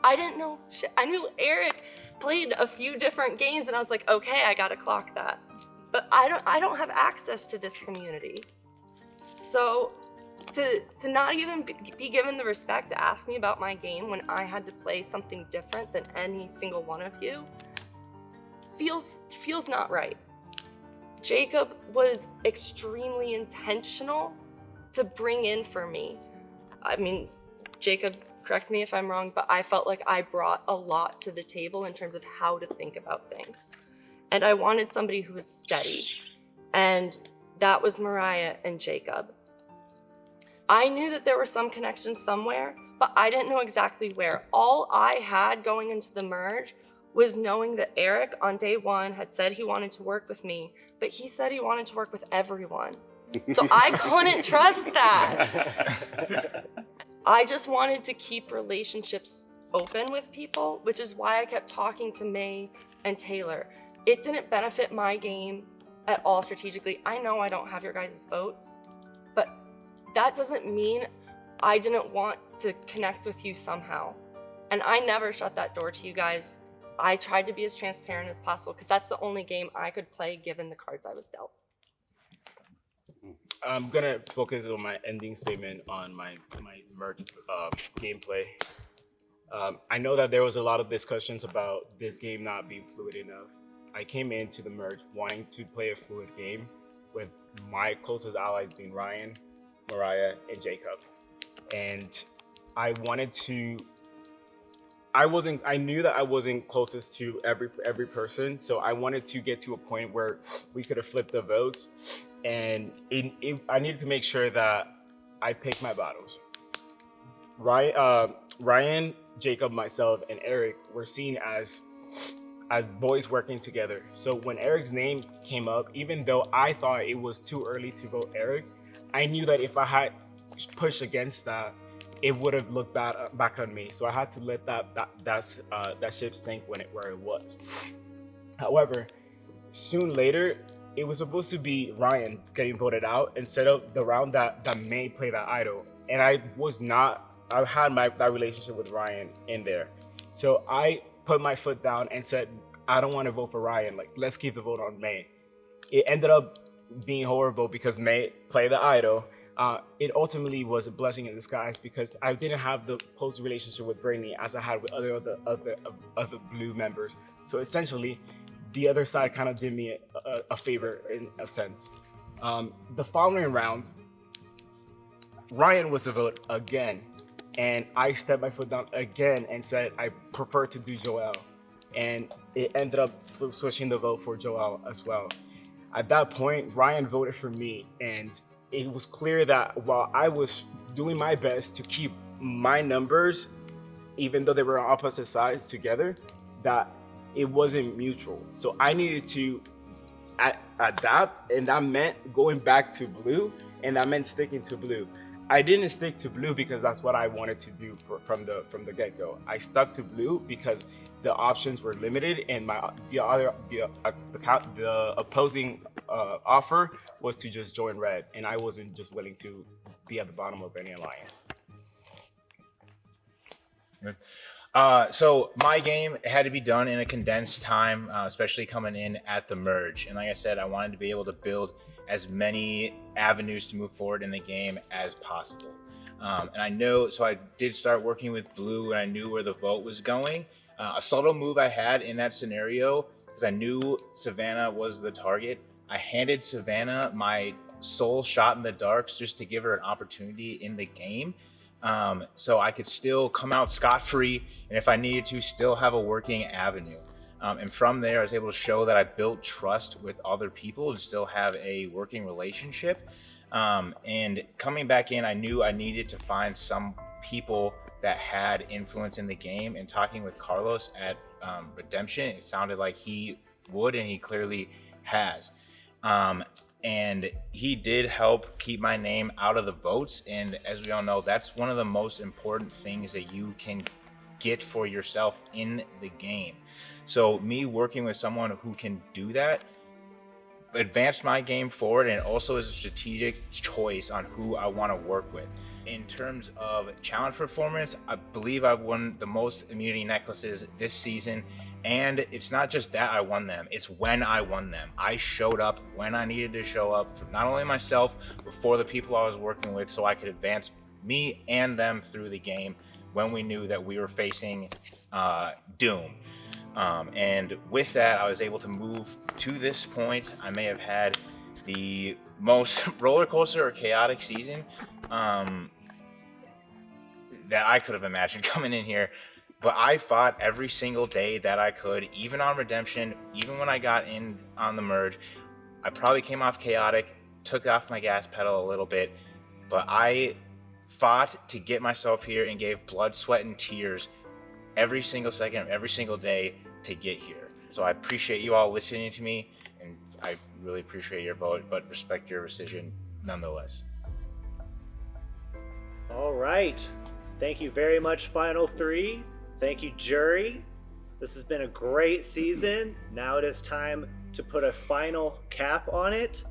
I didn't know shit. I knew Eric played a few different games and I was like, okay, I gotta clock that. But I don't have access to this community. So to not even be given the respect to ask me about my game when I had to play something different than any single one of you feels not right. Jacob was extremely intentional to bring in for me. I mean, Jacob, correct me if I'm wrong, but I felt like I brought a lot to the table in terms of how to think about things. And I wanted somebody who was steady. And that was Mariah and Jacob. I knew that there were some connections somewhere, but I didn't know exactly where. All I had going into the merge was knowing that Eric on day one had said he wanted to work with me, but he said he wanted to work with everyone. So I couldn't trust that. I just wanted to keep relationships open with people, which is why I kept talking to May and Taylor. It didn't benefit my game at all strategically. I know I don't have your guys' votes, but that doesn't mean I didn't want to connect with you somehow. And I never shut that door to you guys. I tried to be as transparent as possible because that's the only game I could play given the cards I was dealt. I'm gonna focus on my ending statement on my merge gameplay. I know that there was a lot of discussions about this game not being fluid enough. I came into the merge wanting to play a fluid game with my closest allies being Ryan, Mariah, and Jacob. And I knew that I wasn't closest to every person, so I wanted to get to a point where we could have flipped the votes. and I needed to make sure that I picked my battles. Ryan, Jacob, myself, and Eric were seen as boys working together. So when Eric's name came up, even though I thought it was too early to vote Eric, I knew that if I had pushed against that, it would have looked bad back on me. So I had to let that ship sink where it was. However, soon later, it was supposed to be Ryan getting voted out instead of the round that May played that idol. And I had that relationship with Ryan in there. So I put my foot down and said, I don't want to vote for Ryan. Like, let's keep the vote on May. It ended up being horrible because May played the idol. It ultimately was a blessing in disguise because I didn't have the close relationship with Brittany as I had with other Blue members. So essentially, the other side kind of did me a favor in a sense. The following round, Ryan was a vote again, and I stepped my foot down again and said I prefer to do Joel, and it ended up switching the vote for Joel as well. At that point, Ryan voted for me, and it was clear that while I was doing my best to keep my numbers, even though they were on opposite sides together, that it wasn't mutual. So I needed to adapt, and that meant going back to Blue, and that meant sticking to Blue. I didn't stick to Blue because that's what I wanted to do from the get-go. I stuck to Blue because the options were limited, and the opposing offer was to just join Red, and I wasn't just willing to be at the bottom of any alliance. So my game had to be done in a condensed time, especially coming in at the merge. And like I said, I wanted to be able to build as many avenues to move forward in the game as possible. And I did start working with Blue, and I knew where the vote was going. A subtle move I had in that scenario, because I knew Savannah was the target, I handed Savannah my soul shot in the darks just to give her an opportunity in the game. So I could still come out scot-free, and if I needed to, still have a working avenue. And from there, I was able to show that I built trust with other people and still have a working relationship. And coming back in, I knew I needed to find some people that had influence in the game. And talking with Carlos at Redemption, it sounded like he would, and he clearly has. And he did help keep my name out of the votes. And as we all know, that's one of the most important things that you can get for yourself in the game. So me working with someone who can do that advanced my game forward, and also is a strategic choice on who I want to work with. In terms of challenge performance, I believe I've won the most immunity necklaces this season. And it's not just that I won them, it's when I won them. I showed up when I needed to show up for not only myself, but for the people I was working with, so I could advance me and them through the game when we knew that we were facing doom. And with that, I was able to move to this point. I may have had the most roller coaster or chaotic season that I could have imagined coming in here. But I fought every single day that I could, even on Redemption, even when I got in on the merge. I probably came off chaotic, took off my gas pedal a little bit, but I fought to get myself here and gave blood, sweat, and tears every single second of every single day to get here. So I appreciate you all listening to me, and I really appreciate your vote, but respect your decision nonetheless. All right. Thank you very much, Final Three. Thank you, jury. This has been a great season. Now it is time to put a final cap on it.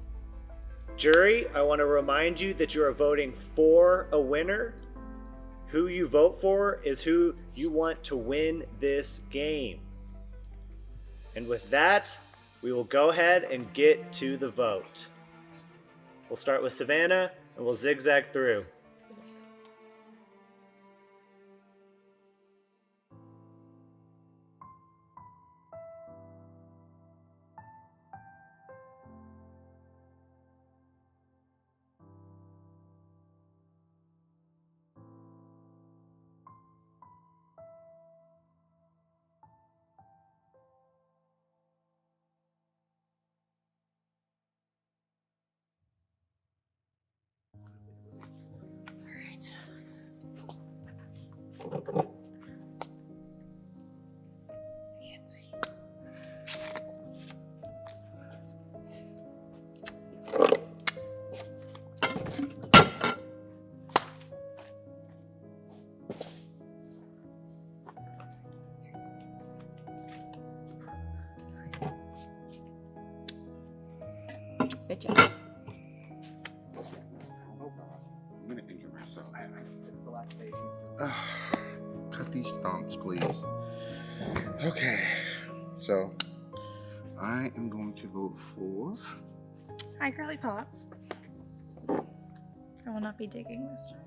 Jury, I want to remind you that you are voting for a winner. Who you vote for is who you want to win this game. And with that, we will go ahead and get to the vote. We'll start with Savannah, and we'll zigzag through. Good job. I'm gonna injure myself. Cut these stumps, please. Okay, so I am going to vote for. Hi, Girly Pops. I will not be digging this time.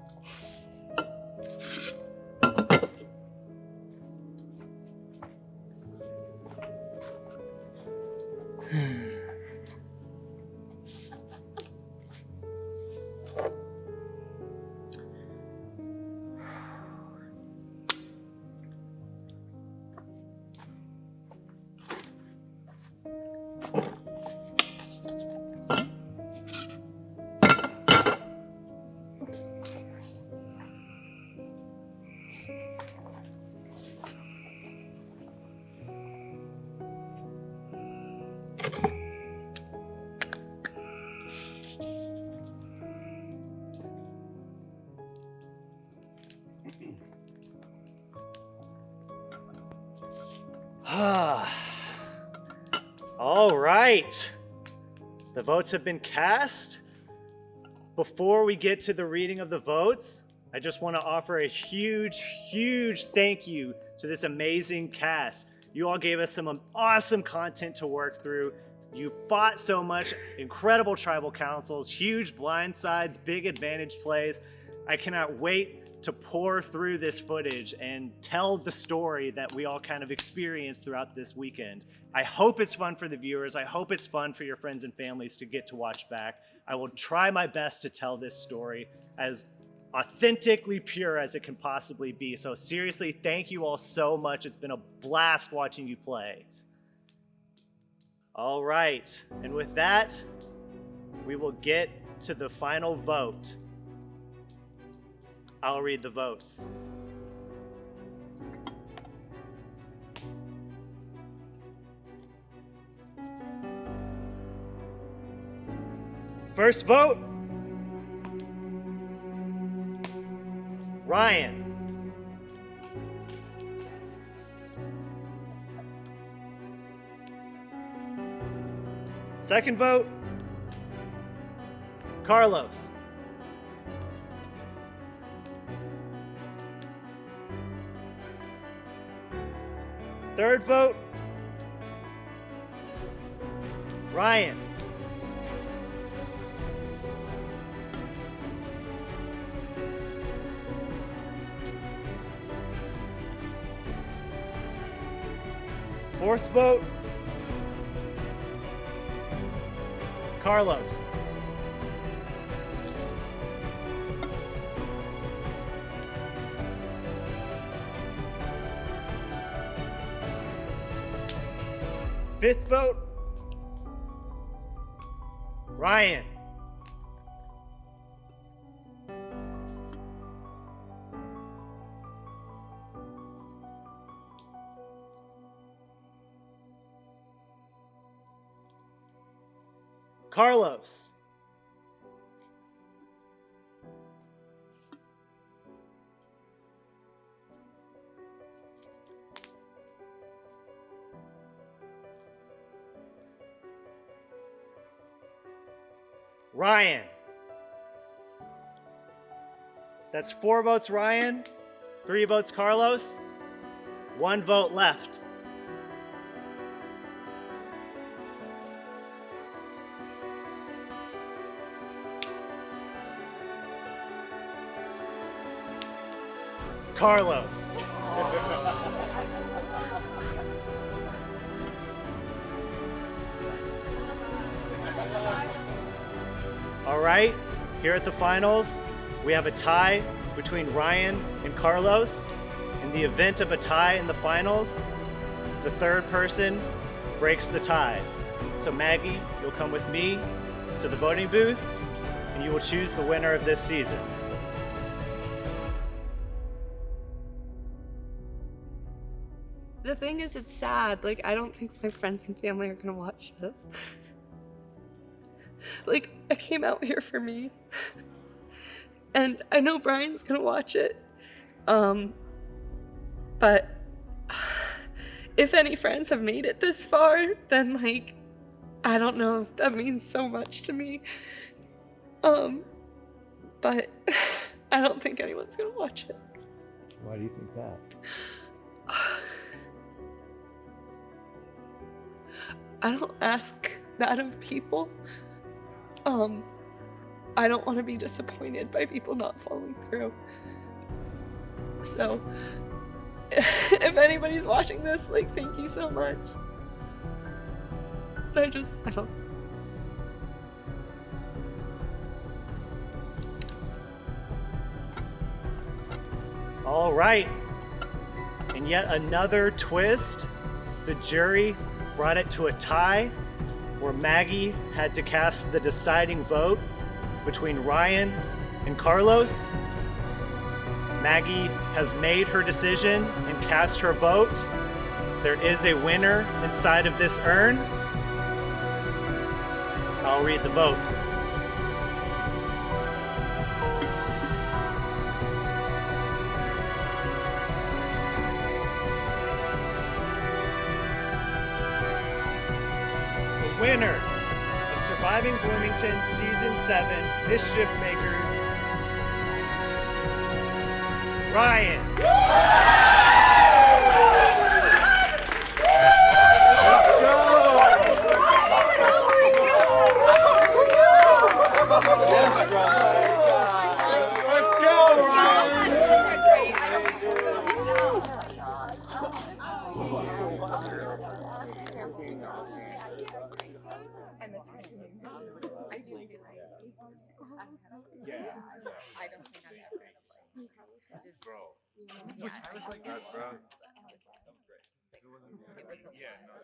All right. The votes have been cast. Before we get to the reading of the votes, I just want to offer a huge thank you to this amazing cast. You all gave us some awesome content to work through. You fought so much, incredible tribal councils, huge blindsides, big advantage plays. I cannot wait to pour through this footage and tell the story that we all kind of experienced throughout this weekend. I hope it's fun for the viewers. I hope it's fun for your friends and families to get to watch back. I will try my best to tell this story as authentically pure as it can possibly be. So seriously, thank you all so much. It's been a blast watching you play. All right, and with that, we will get to the final vote. I'll read the votes. First vote, Ryan. Second vote, Carlos. Third vote, Ryan. Fourth vote, Carlos. Fifth vote, Ryan. Carlos. Ryan. That's 4 votes Ryan, 3 votes Carlos, 1 vote left. Carlos. All right, here at the finals, we have a tie between Ryan and Carlos. In the event of a tie in the finals, the third person breaks the tie. So Maggie, you'll come with me to the voting booth, and you will choose the winner of this season. The thing is, it's sad. Like, I don't think my friends and family are gonna watch this. Like, I came out here for me. And I know Brian's gonna watch it. But if any friends have made it this far, then, like, I don't know. That means so much to me. But I don't think anyone's gonna watch it. Why do you think that? I don't ask that of people. I don't want to be disappointed by people not following through. So, if anybody's watching this, like, thank you so much. But I don't. All right. And yet another twist. The jury brought it to a tie where Maggie had to cast the deciding vote between Ryan and Carlos. Maggie has made her decision and cast her vote. There is a winner inside of this urn. I'll read the vote. The winner of Surviving Bloomington Season 7 Mischief Makers, Ryan. Bro. I was like, bro. That was great. Yeah, no,